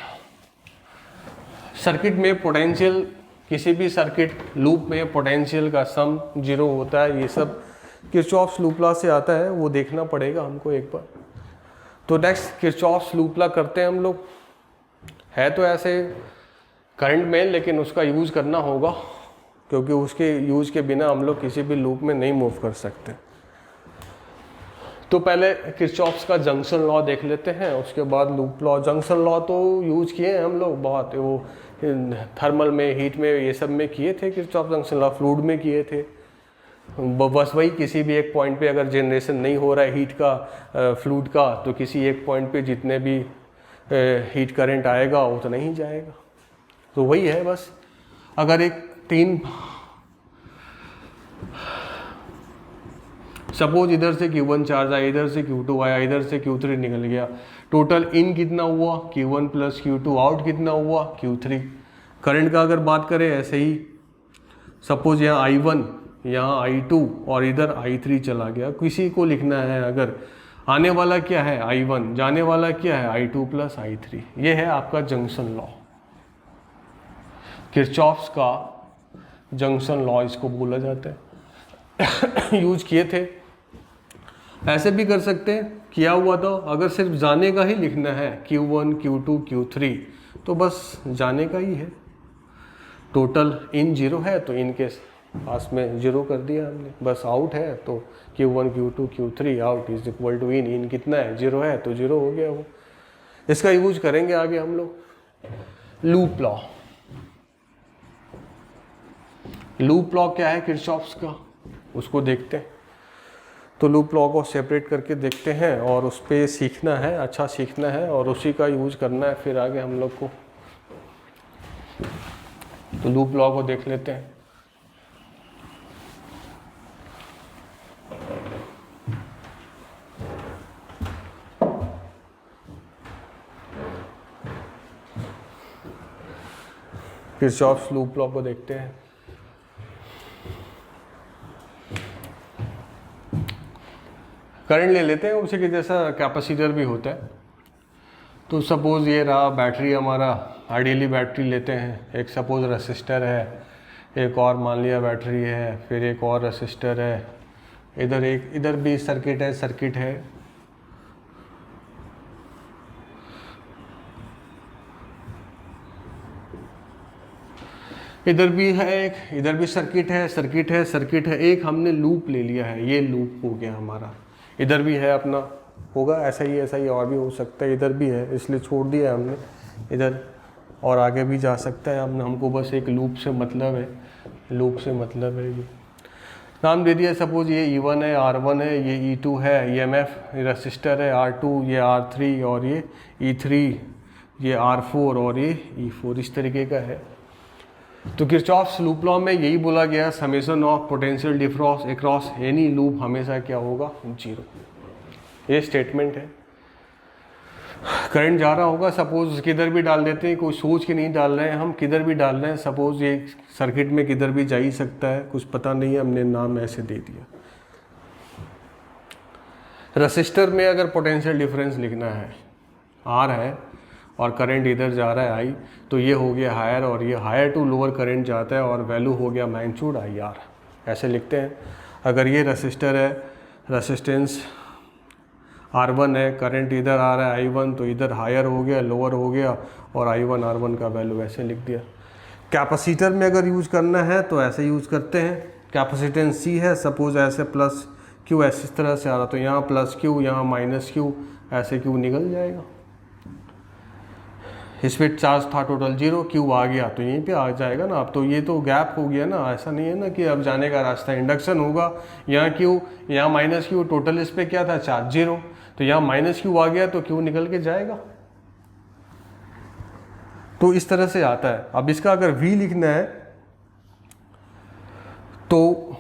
सर्किट में पोटेंशियल, किसी भी सर्किट लूप में पोटेंशियल का सम 0 होता है। ये सब किरचॉफ्स लूप लॉ से आता है, वो देखना पड़ेगा हमको एक बार। तो नेक्स्ट किरचॉफ्स लूप लॉ करते हैं हम लोग। है तो ऐसे करंट में, लेकिन उसका यूज़ करना होगा, क्योंकि उसके यूज़ के बिना हम लोग किसी भी लूप में नहीं मूव कर सकते। तो पहले किरचॉफ्स का जंक्शन लॉ देख लेते हैं, उसके बाद लूप लॉ। जंक्शन लॉ तो यूज किए हैं हम लोग बहुत, वो थर्मल में, हीट में, ये सब में किए थे। किरचॉफ जंक्शन लॉ फ्लूइड में किए थे। बस वही, किसी भी एक पॉइंट पे अगर जनरेशन नहीं हो रहा है हीट का, फ्लूइड का, तो किसी एक पॉइंट पे जितने भी हीट करंट आएगा वो तो नहीं जाएगा। तो वही है बस। अगर एक 3 सपोज इधर से Q1 चार्ज आया, इधर से Q2 आया, इधर से Q3 निकल गया, टोटल इन कितना हुआ Q1 प्लस Q2, आउट कितना हुआ Q3। करंट का अगर बात करें ऐसे ही, सपोज यहाँ I1, यहाँ I2 और इधर I3 चला गया। किसी को लिखना है अगर आने वाला क्या है I1, जाने वाला क्या है I2 प्लस I3। ये है आपका जंक्शन लॉ, किरचॉफ्स का जंक्शन लॉ इसको बोला जाता है। यूज किए थे। ऐसे भी कर सकते हैं, किया हुआ था। अगर सिर्फ जाने का ही लिखना है Q1 Q2 Q3 तो बस जाने का ही है। टोटल इन 0 है तो इन के पास में 0 कर दिया हमने। बस आउट है तो Q1 Q2 Q3 out is equal to in कितना है 0 है तो 0 हो गया वो। इसका यूज करेंगे आगे हम लोग। लूप लॉ, लूप लॉ क्या है किरचॉफ्स का, उसको देखते हैं। तो लूप लॉ को सेपरेट करके देखते हैं और उस पर सीखना है, अच्छा सीखना है और उसी का यूज करना है फिर आगे हम लोग को। तो लूप लॉ को देख लेते हैं। किरचॉफ्स लूप लॉ को देखते हैं। करंट ले लेते हैं, उसी के जैसा कैपेसिटर भी होता है। तो सपोज़ ये रहा बैटरी हमारा, आइडियली बैटरी लेते हैं। एक सपोज रेसिस्टर है, एक और मान लिया बैटरी है, फिर एक और रेसिस्टर है, इधर भी सर्किट है, इधर भी है एक, इधर भी सर्किट है, एक हमने लूप ले लिया है, ये लूप हो गया हमारा। इधर भी है अपना, होगा ऐसा ही और भी हो सकता है, इधर भी है इसलिए छोड़ दिया हमने इधर, और आगे भी जा सकता है। हमको बस एक लूप से मतलब है, ये नाम दे दिया। सपोज ये E1 है, R1 है, ये E2 है, EMF रेसिस्टर है, R2, ये R3 और ये E3, ये R4 और ये E4, इस तरीके का है। तो किरचॉफ्स लूप लॉ में यही बोला गया, summation of potential difference across any loop हमेशा क्या होगा, 0। ये स्टेटमेंट है। करंट जा रहा होगा, सपोज किधर भी डाल देते हैं, कोई सोच के नहीं डाल रहे हैं हम, किधर भी डाल रहे हैं, सपोज ये सर्किट में किधर भी जा ही सकता है, कुछ पता नहीं है, हमने नाम ऐसे दे दिया। रेसिस्टर में अगर पोटेंशियल डिफरेंस लिखना है, R है और करंट इधर जा रहा है I, तो ये हो गया हायर, और ये हायर टू लोअर करंट जाता है और वैल्यू हो गया मैग्नीट्यूड IR, ऐसे लिखते हैं। अगर ये रेसिस्टर है, रेसिस्टेंस R1 है, करंट इधर आ रहा है I1, तो इधर हायर हो गया, लोअर हो गया, और I1 R1 का वैल्यू ऐसे लिख दिया। कैपेसिटर में अगर यूज़ करना है तो ऐसे यूज़ करते हैं। कैपेसिटेंस C है, सपोज ऐसे प्लस Q ऐसे इस तरह से आ रहा, तो यहाँ प्लस Q, यहाँ माइनस Q, ऐसे Q निकल जाएगा। इस पर चार्ज था टोटल 0, Q आ गया तो यहीं पे आ जाएगा ना। अब तो ये तो गैप हो गया ना, ऐसा नहीं है ना कि अब जाने का रास्ता। इंडक्शन होगा, यहाँ Q, यहाँ माइनस Q, टोटल इस पर क्या था, चार्ज 0, तो यहाँ माइनस Q आ गया तो Q निकल के जाएगा। तो इस तरह से आता है। अब इसका अगर V लिखना है तो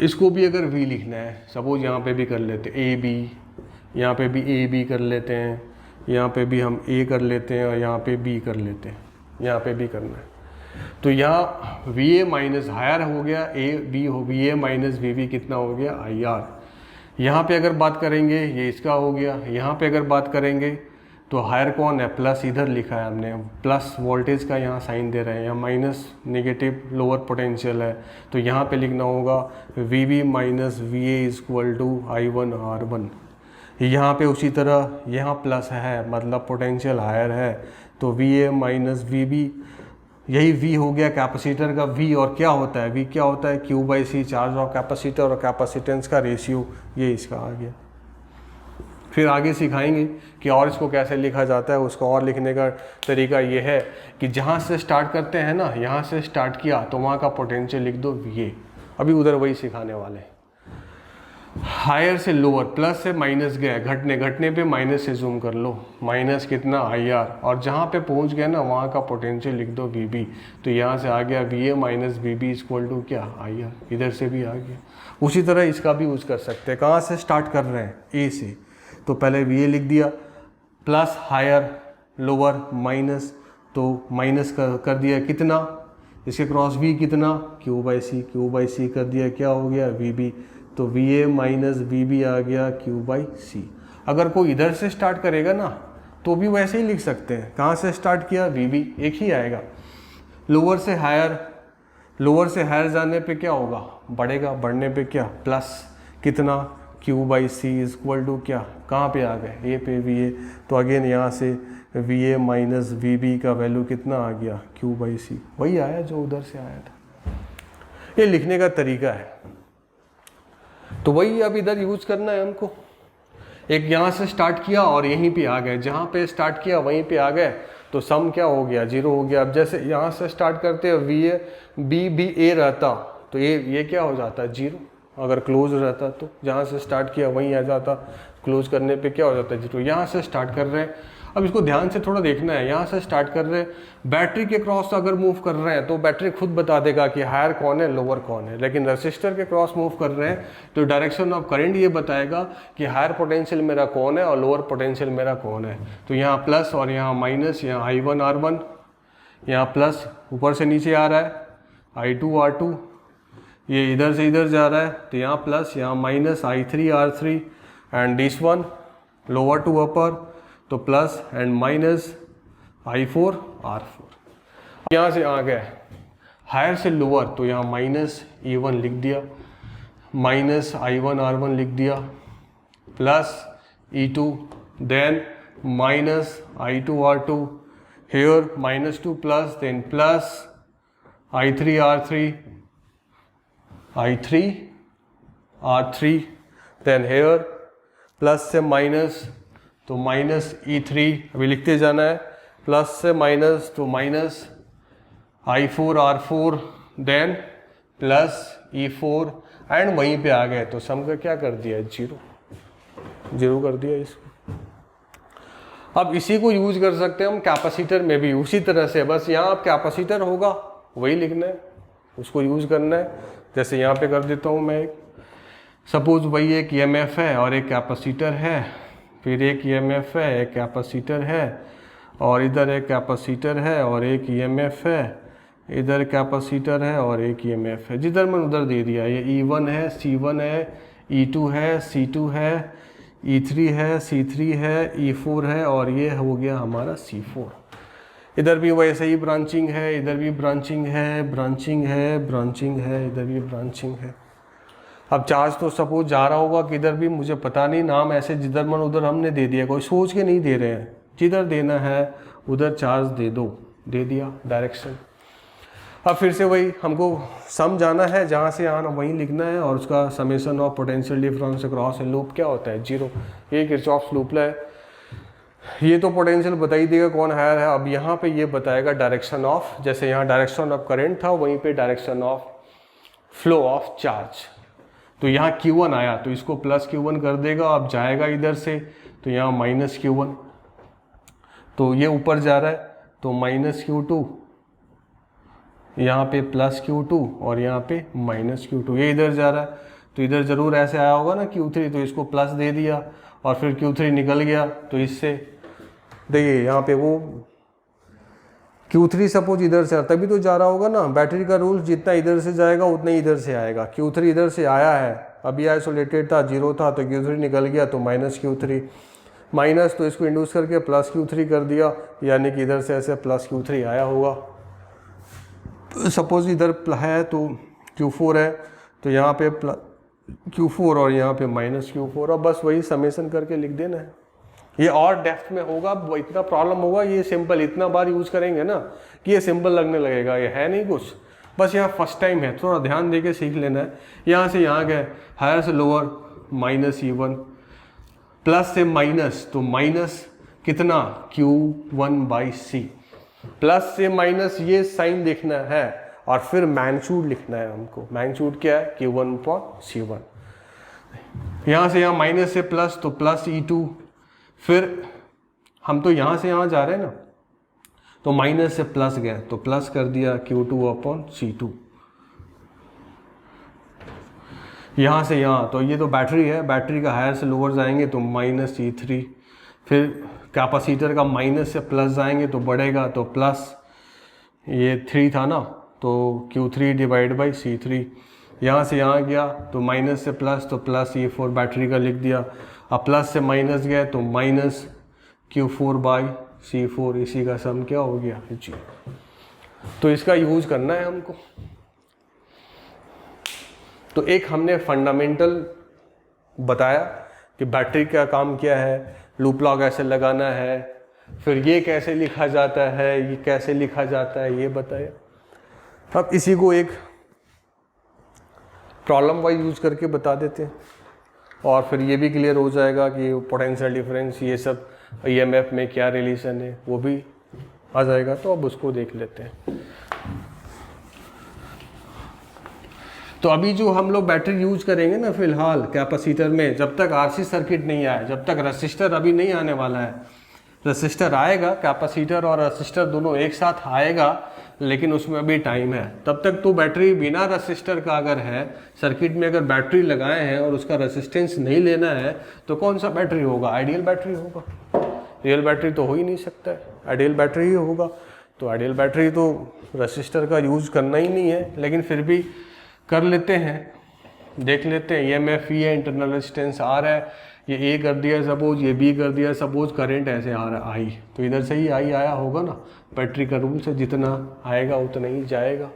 इसको भी अगर V लिखना है, सपोज यहाँ पे भी कर लेते AB, यहाँ पे भी AB कर लेते हैं, यहाँ पे भी हम A कर लेते हैं, और यहाँ पे B कर लेते हैं, यहाँ पे भी करना है। तो यहाँ VA माइनस हायर हो गया, AB हो, VA माइनस VB कितना हो गया, IR। यहाँ पे अगर बात करेंगे, ये इसका हो गया। यहाँ पे अगर बात करेंगे तो हायर कौन है, प्लस इधर लिखा है हमने, प्लस वोल्टेज का यहाँ साइन दे रहे हैं, यहाँ माइनस नेगेटिव लोअर पोटेंशियल है, तो यहाँ पे लिखना होगा VB minus VA equal to I1 R1। यहाँ पे उसी तरह यहाँ प्लस है, मतलब पोटेंशियल हायर है, तो VA माइनस VB, यही V हो गया कैपेसिटर का V। और क्या होता है V, क्या होता है, Q/C, चार्ज ऑफ कैपेसिटर और कैपेसिटेंस का रेशियो, ये इसका आ गया। फिर आगे सिखाएंगे कि और इसको कैसे लिखा जाता है। उसको और लिखने का तरीका ये है कि जहाँ से स्टार्ट करते हैं ना, यहाँ से स्टार्ट किया तो वहाँ का पोटेंशियल लिख दो VA। अभी उधर वही सिखाने वाले हैं। हायर से लोअर, प्लस से माइनस गया, घटने पे माइनस से जूम कर लो, माइनस कितना IR, और जहाँ पे पहुँच गया ना वहाँ का पोटेंशियल लिख दो VB। तो यहाँ से आ गया VA minus VB equal to क्या, IR। इधर से भी आ गया। उसी तरह इसका भी यूज़ कर सकते हैं। कहाँ से स्टार्ट कर रहे हैं, A से, तो पहले VA लिख दिया, प्लस हायर लोअर माइनस, तो माइनस कर दिया कितना, इसके क्रॉस V कितना, Q/C कर दिया, क्या हो गया VB, तो VA माइनस VB आ गया Q/C। अगर कोई इधर से स्टार्ट करेगा ना तो भी वैसे ही लिख सकते हैं। कहाँ से स्टार्ट किया, VB, एक ही आएगा। लोअर से हायर जाने पे क्या होगा, बढ़ेगा, बढ़ने पे क्या, प्लस कितना, Q/C इक्वल टू क्या, कहाँ पे आ गए, A पे VA, तो अगेन यहाँ से VA माइनस VB का वैल्यू कितना आ गया, Q/C, वही आया जो उधर से आया था। ये लिखने का तरीका है। तो वही अब इधर यूज करना है हमको। एक यहाँ से स्टार्ट किया और यहीं पे आ गए, जहाँ पे स्टार्ट किया वहीं पे आ गए, तो सम क्या हो गया, 0 हो गया। अब जैसे यहाँ से स्टार्ट करते हैं VA B भी A रहता तो ये क्या हो जाता है, 0। अगर क्लोज रहता तो जहाँ से स्टार्ट किया वहीं आ जाता, क्लोज करने पे क्या हो जाता है, 0। यहाँ से स्टार्ट कर रहे हैं, अब इसको ध्यान से थोड़ा देखना है। यहाँ से स्टार्ट कर रहे हैं, बैटरी के क्रॉस अगर मूव कर रहे हैं तो बैटरी खुद बता देगा कि हायर कौन है, लोअर कौन है। लेकिन रेसिस्टर के क्रॉस मूव कर रहे हैं तो डायरेक्शन ऑफ करंट ये बताएगा कि हायर पोटेंशियल मेरा कौन है और लोअर पोटेंशियल मेरा कौन है। तो यहाँ प्लस और यहाँ माइनस, यहाँ I1 R1, यहाँ प्लस ऊपर से नीचे आ रहा है I2 R2, ये इधर से इधर जा रहा है, तो यहाँ प्लस, यहाँ minus, I3 R3 and this one lower to upper, तो plus and minus I4 R4। यहाँ से आ गए हायर से लोअर, तो यहाँ माइनस E1 लिख दिया, माइनस I1R1 लिख दिया, plus E2, then minus I2R2, here -2 plus, then plus I3R3, then here plus से माइनस, तो माइनस E3 अभी लिखते जाना है, प्लस से माइनस तो minus I4R4, then plus E4 and वहीं पे आ गए, तो सम का क्या कर दिया, जीरो कर दिया इसको। अब इसी को यूज कर सकते हैं हम कैपेसिटर में भी उसी तरह से, बस यहाँ आप कैपेसिटर होगा वही लिखना है, उसको यूज करना है। जैसे यहाँ पे कर देता हूँ मैं, एक सपोज वही एक EMF है और एक कैपेसिटर है, फिर एक EMF है, एक कैपेसिटर है, और इधर एक कैपेसिटर है और एक EMF है, इधर कैपेसिटर है और एक EMF है, जिधर मैंने उधर दे दिया। ये E1 है, C1 है, E2 है, C2 है, E3 है, C3 है, E4 है, और ये हो गया हमारा C4। इधर भी वैसे ही ब्रांचिंग है, इधर भी ब्रांचिंग है, ब्रांचिंग है, ब्रांचिंग है, इधर भी ब्रांचिंग है। अब चार्ज तो सपोज जा रहा होगा किधर भी, मुझे पता नहीं, नाम ऐसे जिधर मन उधर हमने दे दिया, कोई सोच के नहीं दे रहे हैं, जिधर देना है उधर चार्ज दे दो, दे दिया डायरेक्शन। अब फिर से वही हमको सम जाना है, जहाँ से आना वहीं लिखना है, और उसका summation of potential difference across A loop क्या होता है, 0। ये किरचॉफ्स लूप लॉ है। ये तो पोटेंशियल बता ही देगा कौन हायर है। अब यहाँ पे ये बताएगा डायरेक्शन ऑफ, जैसे यहाँ डायरेक्शन ऑफ करंट था, वहीं पे direction of flow of charge. तो यहाँ Q1 आया तो इसको प्लस Q1 कर देगा, अब जाएगा इधर से तो यहाँ माइनस Q1, तो ये ऊपर जा रहा है तो माइनस Q2, यहाँ पे प्लस Q2 और यहाँ पे माइनस Q2। ये इधर जा रहा है तो इधर ज़रूर ऐसे आया होगा ना Q3, तो इसको प्लस दे दिया, और फिर Q3 निकल गया तो इससे देखिए यहाँ पे वो Q3 सपोज इधर से तभी तो जा रहा होगा ना, बैटरी का रूल जितना इधर से जाएगा उतना ही इधर से आएगा। Q3 इधर से आया है, अभी आइसोलेटेड था, 0 था, तो Q3 निकल गया तो माइनस Q3, माइनस तो इसको इंड्यूस करके प्लस Q3 कर दिया, यानी कि इधर से ऐसे प्लस Q3 आया होगा। सपोज इधर है तो Q4 है, तो यहाँ पे Q4 और यहाँ पे माइनस Q4, और बस वही समेशन करके लिख देना है। ये और डेप्थ में होगा, इतना प्रॉब्लम होगा, ये सिंपल इतना बार यूज़ करेंगे ना कि ये सिंपल लगने लगेगा, ये है नहीं कुछ, बस यहाँ फर्स्ट टाइम है, थोड़ा ध्यान दे के सीख लेना है। यहाँ से यहाँ गए, हायर से लोअर माइनस E1, प्लस से माइनस तो माइनस कितना Q1/C, प्लस से माइनस ये साइन देखना है, और फिर मैग्नीट्यूड लिखना है हमको। मैग्नीट्यूड क्या है, Q1/C1। यहाँ से यहाँ माइनस से प्लस तो प्लस E2, फिर हम तो यहाँ से यहाँ जा रहे हैं ना, तो माइनस से प्लस गए तो प्लस कर दिया Q2/C2। यहाँ से यहाँ तो ये तो बैटरी है, बैटरी का हायर से लोअर जाएंगे तो माइनस E3, फिर कैपेसिटर का माइनस से प्लस जाएंगे तो बढ़ेगा, तो प्लस ये 3 था ना, तो Q3/C3। यहाँ से यहाँ गया तो माइनस से प्लस तो प्लस E4 बैटरी का लिख दिया। अब प्लस से माइनस गए तो माइनस Q4/C4, इसी का सम क्या हो गया, जी। तो इसका यूज करना है हमको। तो एक हमने फंडामेंटल बताया कि बैटरी का काम क्या है, लूप लॉ कैसे लगाना है, फिर ये कैसे लिखा जाता है, ये कैसे लिखा जाता है, ये बताया। अब इसी को एक प्रॉब्लम वाइज यूज करके बता देते हैं, और फिर ये भी क्लियर हो जाएगा कि पोटेंशियल डिफरेंस ये सब EMF में क्या रिलेशन है, वो भी आ जाएगा। तो अब उसको देख लेते हैं। तो अभी जो हम लोग बैटरी यूज करेंगे ना फिलहाल कैपेसिटर में, जब तक RC सर्किट नहीं आया, जब तक रसिस्टर अभी नहीं आने वाला है, रसिस्टर आएगा, कैपेसिटर और रसिस्टर दोनों एक साथ आएगा, लेकिन उसमें अभी टाइम है। तब तक तो बैटरी बिना रसिस्टर का अगर है, सर्किट में अगर बैटरी लगाए हैं और उसका रेसिस्टेंस नहीं लेना है, तो कौन सा बैटरी होगा, आइडियल बैटरी होगा। रियल बैटरी तो हो ही नहीं सकता है, आइडियल बैटरी ही होगा। तो आइडियल बैटरी तो रसिस्टर का यूज करना ही नहीं है, लेकिन फिर भी कर लेते हैं, देख लेते हैं। EMF ये इंटरनल रेजिस्टेंस आ रहा है, ये A कर दिया सपोज, ये B कर दिया सपोज, करंट ऐसे आ रहा है I, तो इधर से ही I आया होगा ना, बैटरी का रूल से जितना आएगा उतना ही जाएगा।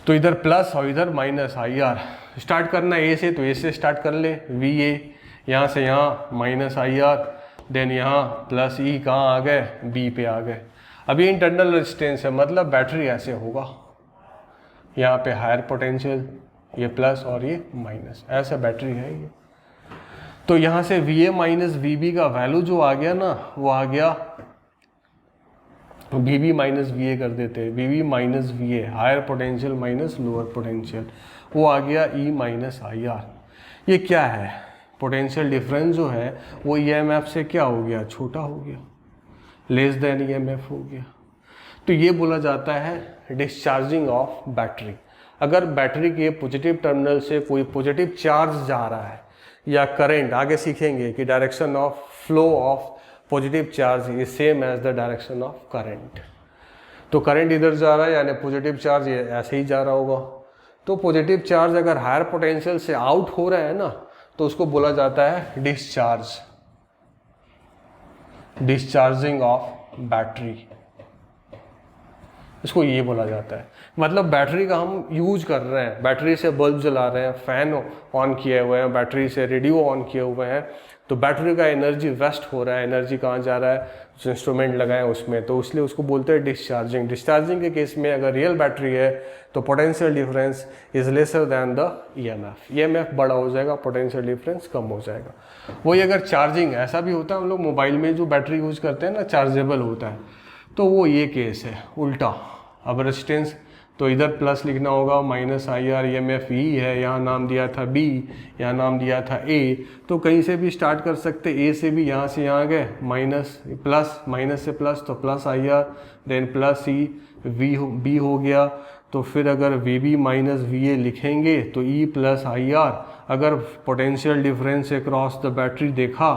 तो इधर प्लस और इधर माइनस आई आर। स्टार्ट करना ए से, तो ए से स्टार्ट कर ले, वी ए, यहाँ से यहाँ माइनस आई आर, देन यहाँ प्लस ई, कहाँ आ गए, बी पे आ गए। अब ये इंटरनल रेजिस्टेंस है, मतलब बैटरी ऐसे होगा, यहाँ पे हायर पोटेंशियल, ये प्लस और ये माइनस, ऐसा बैटरी है ये। तो यहाँ से V A minus V B का वैल्यू जो आ गया ना, वो आ गया V B minus V A कर देते हैं, V B minus V A, higher potential minus lower potential, वो आ गया ई माइनस आई आर। ये क्या है, पोटेंशियल डिफरेंस जो है वो ई एम एफ से क्या हो गया, छोटा हो गया, less than E M F हो गया। तो ये बोला जाता है डिस्चार्जिंग ऑफ बैटरी। अगर बैटरी के पॉजिटिव टर्मिनल से कोई पॉजिटिव चार्ज जा रहा है या करंट, आगे सीखेंगे कि direction of flow of positive charge is same as the direction of current. तो करंट इधर जा रहा है यानी पॉजिटिव चार्ज ये ऐसे ही जा रहा होगा। तो पॉजिटिव चार्ज अगर हायर पोटेंशियल से आउट हो रहा है ना, तो उसको बोला जाता है डिस्चार्ज, डिस्चार्जिंग ऑफ बैटरी, इसको ये बोला जाता है। मतलब बैटरी का हम यूज कर रहे हैं, बैटरी से बल्ब जला रहे हैं, फैन ऑन किए हुए हैं, बैटरी से रेडियो ऑन किए हुए हैं, तो बैटरी का एनर्जी वेस्ट हो रहा है, एनर्जी कहाँ जा रहा है, जो इंस्ट्रूमेंट लगाए उसमें, तो इसलिए उसको बोलते हैं डिस्चार्जिंग। डिस्चार्जिंग के केस में अगर रियल बैटरी है तो potential difference is lesser than the EMF, EMF बड़ा हो जाएगा, पोटेंशियल डिफरेंस कम हो जाएगा। वही अगर चार्जिंग, ऐसा भी होता है, हम लोग मोबाइल में जो बैटरी यूज करते हैं ना, चार्जेबल होता है, तो वो ये केस है उल्टा। अब रेजिस्टेंस तो इधर प्लस लिखना होगा, minus I R, E M F E है, यहाँ नाम दिया था बी, यहाँ नाम दिया था ए, तो कहीं से भी स्टार्ट कर सकते, ए से भी, यहाँ से यहाँ गए माइनस प्लस, माइनस से प्लस तो plus I R, then plus E V B हो गया। तो फिर अगर V B minus V A लिखेंगे तो ई प्लस आई आर। अगर potential difference across the battery देखा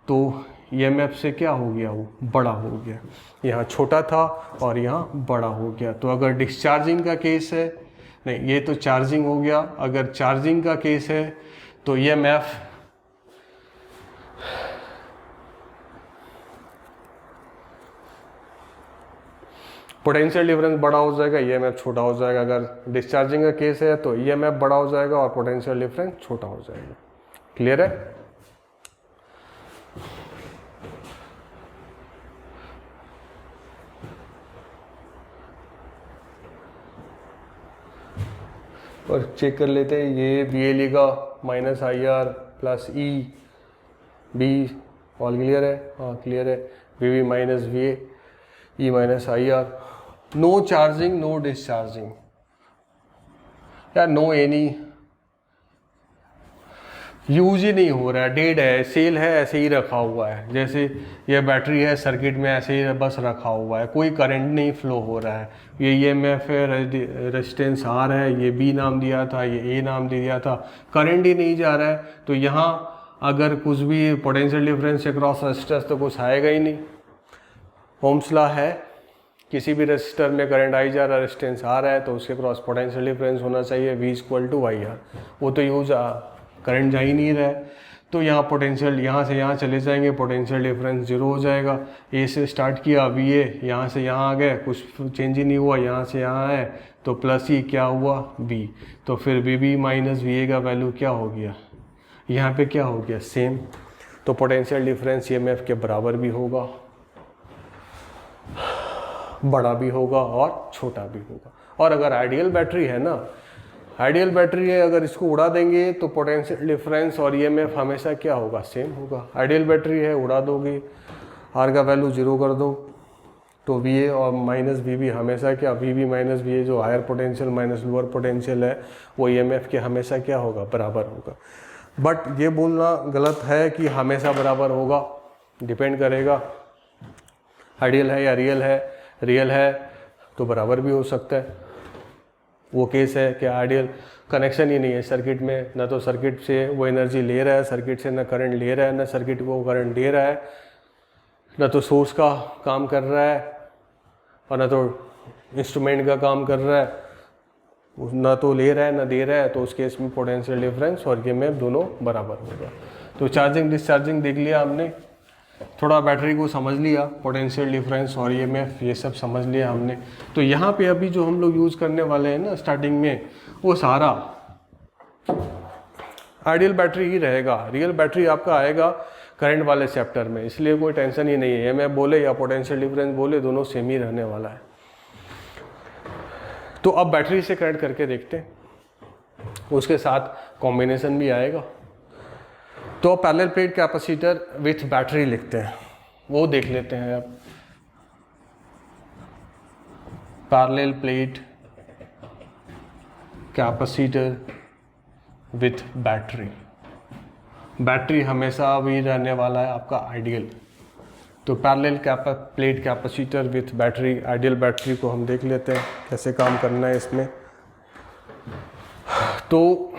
तो ईएमएफ से क्या हो गया, वो बड़ा हो गया, यहाँ छोटा था और यहाँ बड़ा हो गया। तो अगर डिस्चार्जिंग का केस है, नहीं ये तो चार्जिंग हो गया, अगर चार्जिंग का केस है तो ईएमएफ पोटेंशियल डिफरेंस बड़ा हो जाएगा, ईएमएफ छोटा हो जाएगा। अगर डिस्चार्जिंग का केस है तो ईएमएफ बड़ा हो जाएगा और पोटेंशियल डिफरेंस छोटा हो जाएगा। क्लियर है? और चेक कर लेते हैं, ये वी ए लिखा minus I R plus E B, all clear है? हाँ क्लियर है। V V minus V A, E minus I R, no charging no discharging या नो एनी, यूज ही नहीं हो रहा है, डेड है, सेल है, ऐसे ही रखा हुआ है। जैसे ये बैटरी है सर्किट में, ऐसे ही बस रखा हुआ है, कोई करंट नहीं फ्लो हो रहा है। ये ईएमएफ है, रेजिस्टेंस आर है, ये बी नाम दिया था, ये ए नाम दिया था, करंट ही नहीं जा रहा है। तो यहाँ अगर कुछ भी पोटेंशियल डिफरेंस अक्रॉस रेजिस्टर्स तो कुछ आएगा ही नहीं। ओम्स लॉ है, किसी भी रेजिस्टर में करंट आई जा रहा है, रेजिस्टेंस आ रहा है, तो उसके क्रॉस पोटेंशियल डिफरेंस होना चाहिए V equal to Y R. वो तो यूज करंट जा ही नहीं रहा है, तो यहाँ पोटेंशियल, यहाँ से यहाँ चले जाएंगे, पोटेंशियल डिफरेंस जीरो हो जाएगा। ए से स्टार्ट किया वी ए, यहाँ से यहाँ आ गए, कुछ चेंज ही नहीं हुआ, यहाँ से यहाँ है तो प्लस ही क्या हुआ बी, तो फिर V B minus V A का वैल्यू क्या हो गया, यहाँ पे क्या हो गया, सेम। तो पोटेंशियल डिफरेंस ईएमएफ के बराबर भी होगा, बड़ा भी होगा और छोटा भी होगा। और अगर आइडियल बैटरी है ना, आइडियल बैटरी है, अगर इसको उड़ा देंगे तो पोटेंशियल डिफरेंस और ईएमएफ हमेशा क्या होगा, सेम होगा। आइडियल बैटरी है, उड़ा दोगे, आर का वैल्यू जीरो कर दो, तो वी ए और माइनस वी बी हमेशा क्या, V B minus V A जो higher potential minus lower potential है, वो ईएमएफ के हमेशा क्या होगा, बराबर होगा। बट ये बोलना गलत है कि हमेशा बराबर होगा, डिपेंड करेगा आइडियल है या रियल है। रियल है तो बराबर भी हो सकता है, वो केस है कि आइडियल कनेक्शन ही नहीं है सर्किट में, ना तो सर्किट से वो एनर्जी ले रहा है, सर्किट से ना करंट ले रहा है, ना सर्किट को करंट दे रहा है, ना तो सोर्स का काम कर रहा है और ना तो इंस्ट्रूमेंट का काम कर रहा है, ना तो ले रहा है ना दे रहा है। तो उस केस में पोटेंशियल डिफरेंस और ईएमएफ दोनों बराबर होगा। तो चार्जिंग डिस्चार्जिंग देख लिया हमने। थोड़ा बैटरी को समझ लिया, पोटेंशियल डिफरेंस और ईएमएफ ये सब समझ लिया हमने। तो यहाँ पे अभी जो हम लोग यूज़ करने वाले हैं ना स्टार्टिंग में, वो सारा आइडियल बैटरी ही रहेगा। रियल बैटरी आपका आएगा करंट वाले चैप्टर में, इसलिए कोई टेंशन ही नहीं है। ईएमएफ बोले या पोटेंशियल डिफरेंस बोले, दोनों सेम ही रहने वाला है। तो अब बैटरी से कनेक्ट करके देखते हैं, उसके साथ कॉम्बिनेशन भी आएगा। तो parallel plate capacitor with battery लिखते हैं, वो देख लेते हैं अब। Parallel plate capacitor with battery, battery हमेशा भी रहने वाला है आपका आइडियल। तो parallel plate capacitor with battery, ideal battery को हम देख लेते हैं कैसे काम करना है इसमें। तो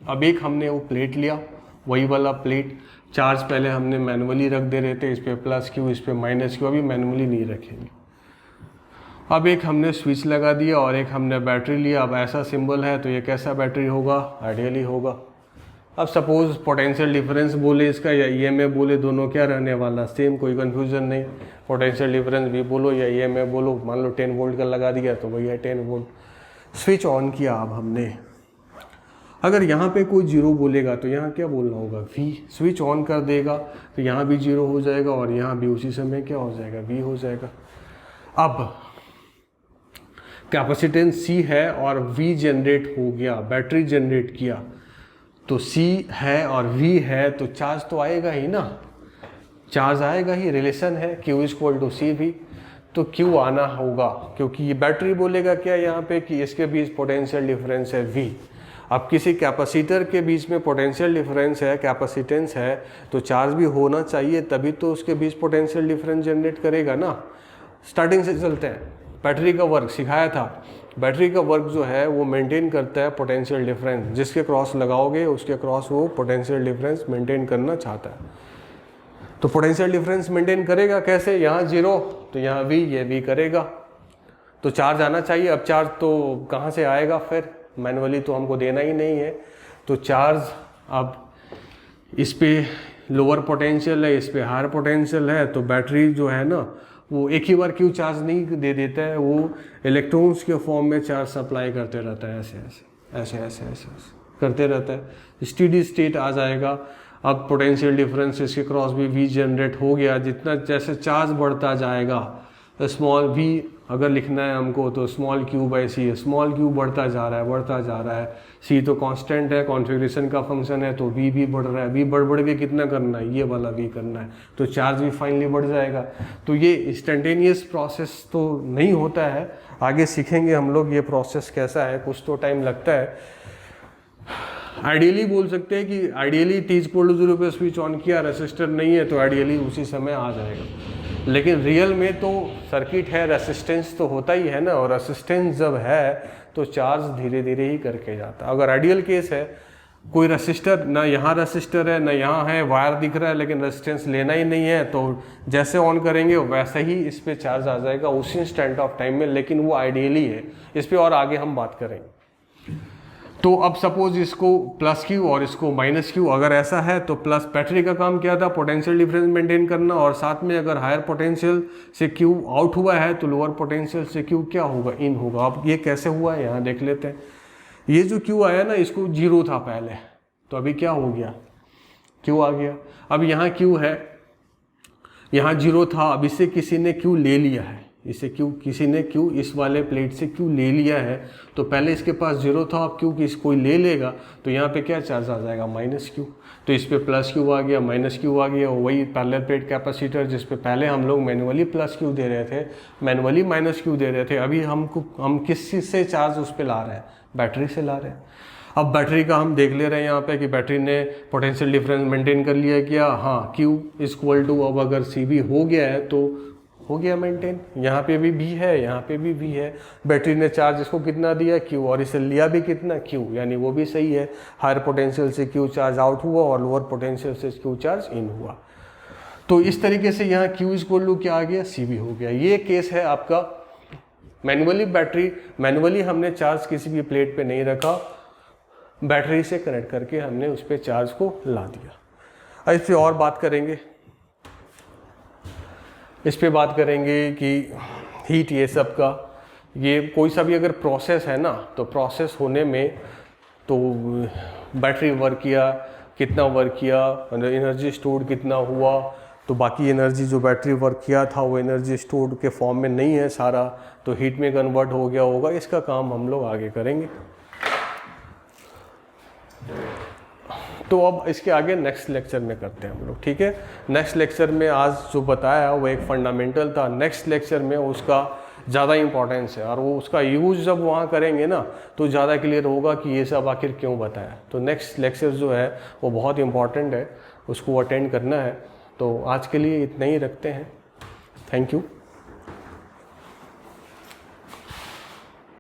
अब एक हमने वो प्लेट लिया, वही वाला प्लेट। चार्ज पहले हमने मैनुअली रख दे रहे थे, इस पे प्लस क्यू, इस पे माइनस क्यू, अभी मैनुअली नहीं रखेंगे। अब एक हमने स्विच लगा दिया और एक हमने बैटरी लिया। अब ऐसा सिंबल है तो ये कैसा बैटरी होगा, आइडियली होगा। अब सपोज पोटेंशियल डिफरेंस बोले इसका या ईएमएफ बोले, दोनों क्या रहने वाला, सेम, कोई कंफ्यूजन नहीं। पोटेंशियल डिफरेंस भी बोलो या ईएमएफ बोलो, मान लो 10 वोल्ट का लगा दिया तो वही है 10 वोल्ट। स्विच ऑन किया अब हमने, अगर यहाँ पे कोई जीरो बोलेगा तो यहाँ क्या बोलना होगा, वी। स्विच ऑन कर देगा तो यहाँ भी जीरो हो जाएगा और यहाँ भी उसी समय क्या हो जाएगा, वी हो जाएगा। अब कैपेसिटेंस सी है और वी जनरेट हो गया, बैटरी जनरेट किया, तो सी है और वी है तो चार्ज तो आएगा ही ना, चार्ज आएगा ही, रिलेशन है Q इक्वल टू सी भी, तो Q आना होगा, क्योंकि ये बैटरी बोलेगा क्या यहाँ पे कि इसके बीच पोटेंशियल डिफरेंस है V। अब किसी कैपेसिटर के बीच में पोटेंशियल डिफरेंस है, कैपेसिटेंस है, तो चार्ज भी होना चाहिए, तभी तो उसके बीच पोटेंशियल डिफरेंस जनरेट करेगा ना। स्टार्टिंग से चलते हैं, बैटरी का वर्क सिखाया था। बैटरी का वर्क जो है वो मेंटेन करता है पोटेंशियल डिफरेंस, जिसके क्रॉस लगाओगे उसके क्रॉस वो पोटेंशियल डिफरेंस मेंटेन करना चाहता है। तो पोटेंशियल डिफरेंस मेंटेन करेगा कैसे, यहाँ जीरो तो यहाँ वी, ये वी करेगा, तो चार्ज आना चाहिए। अब चार्ज तो कहाँ से आएगा, फिर मैनुअली तो हमको देना ही नहीं है, तो चार्ज अब इस पे लोअर पोटेंशियल है, इस पे हायर पोटेंशियल है, तो बैटरी जो है ना वो एक ही बार क्यों चार्ज नहीं दे देता है, वो इलेक्ट्रॉन्स के फॉर्म में चार्ज सप्लाई करते रहता है, ऐसे ऐसे ऐसे ऐसे ऐसे करते रहता है। स्टेडी स्टेट आ जाएगा। अब पोटेंशियल डिफरेंस इसके क्रॉस भी वी जनरेट हो गया, जितना जैसे चार्ज बढ़ता जाएगा, स्मॉल वी अगर लिखना है हमको तो small Q by C, small Q बढ़ता जा रहा है, बढ़ता जा रहा है। सी तो कांस्टेंट है, कॉन्फ़िगरेशन का फंक्शन है, तो वी भी बढ़ रहा है, वी बढ़ के कितना करना है, ये वाला वी करना है, तो चार्ज भी फाइनली बढ़ जाएगा। तो ये इंस्टेंटेनियस प्रोसेस तो नहीं होता है, आगे सीखेंगे हम लोग ये प्रोसेस कैसा है, कुछ तो टाइम लगता है। आइडियली बोल सकते हैं कि आइडियली T इक्वल टू 0 पे स्विच ऑन किया, रेसिस्टर नहीं है तो आइडियली उसी समय आ जाएगा। लेकिन रियल में तो सर्किट है, रेसिस्टेंस तो होता ही है ना, और रेसिस्टेंस जब है तो चार्ज धीरे धीरे ही करके जाता है। अगर आइडियल केस है, कोई रेसिस्टर ना, यहाँ रेसिस्टर है ना यहाँ है, वायर दिख रहा है लेकिन रेसिस्टेंस लेना ही नहीं है, तो जैसे ऑन करेंगे वैसे ही इस पर चार्ज आ जाएगा उसी इंस्टेंट ऑफ टाइम में, लेकिन वो आइडियली है। इस पर और आगे हम बात करेंगे। तो अब सपोज इसको प्लस क्यू और इसको माइनस क्यू, अगर ऐसा है तो प्लस बैटरी का काम क्या था, पोटेंशियल डिफरेंस मेंटेन करना, और साथ में अगर हायर पोटेंशियल से क्यू आउट हुआ है तो लोअर पोटेंशियल से क्यू क्या होगा, इन होगा। अब ये कैसे हुआ है यहाँ देख लेते हैं। ये जो क्यू आया ना, इसको जीरो था पहले, तो अभी क्या हो गया, क्यू आ गया। अब यहाँ क्यू है, यहाँ जीरो था, अब इससे किसी ने क्यू ले लिया है, इसे क्यू किसी ने क्यू इस वाले प्लेट से क्यू ले लिया है, तो पहले इसके पास जीरो था, अब क्यू किस कोई ले लेगा तो यहाँ पे क्या चार्ज आ जाएगा, माइनस क्यू। तो इस पे प्लस क्यू आ गया, माइनस क्यू आ गया, वही पैरेलल प्लेट कैपेसिटर जिस पे पहले हम लोग मैनुअली प्लस क्यू दे रहे थे, मैनुअली माइनस क्यू दे रहे थे, अभी हम किस चीज़ से चार्ज उस पर ला रहे हैं, बैटरी से ला रहे हैं। अब बैटरी का हम देख ले रहे हैं यहाँ पे कि बैटरी ने पोटेंशियल डिफरेंस मेंटेन कर लिया क्या, हाँ, क्यू इक्वल टू, अब अगर सी भी हो गया है तो हो गया मेंटेन। यहाँ पे भी है, यहाँ पे भी है। बैटरी ने चार्ज इसको कितना दिया, क्यू, और इसे लिया भी कितना, क्यू, यानी वो भी सही है। हायर पोटेंशियल से क्यू चार्ज आउट हुआ और लोअर पोटेंशियल से क्यू चार्ज इन हुआ। तो इस तरीके से यहाँ क्यू इक्वल टू क्या आ गया, सी भी हो गया। ये केस है आपका मैनुअली बैटरी, मैनुअली हमने चार्ज किसी भी प्लेट पे नहीं रखा, बैटरी से कनेक्ट करके हमने उस पर चार्ज को ला दिया। इस पर और बात करेंगे। इस पे बात करेंगे कि हीट ये सब का, ये कोई सा भी अगर प्रोसेस है ना, तो प्रोसेस होने में तो बैटरी वर्क किया, कितना वर्क किया, एनर्जी स्टोर कितना हुआ, तो बाकी एनर्जी जो बैटरी वर्क किया था वो एनर्जी स्टोर के फॉर्म में नहीं है सारा, तो हीट में कन्वर्ट हो गया होगा। इसका काम हम लोग आगे करेंगे। तो अब इसके आगे नेक्स्ट लेक्चर में करते हैं हम लोग, ठीक है। नेक्स्ट लेक्चर में आज जो बताया वो एक फंडामेंटल था, नेक्स्ट लेक्चर में उसका ज़्यादा इंपॉर्टेंस है और वो उसका यूज़ जब वहाँ करेंगे ना तो ज़्यादा क्लियर होगा कि ये सब आखिर क्यों बताया। तो नेक्स्ट लेक्चर जो है वो बहुत इंपॉर्टेंट है, उसको अटेंड करना है। तो आज के लिए इतना ही रखते हैं। Thank you.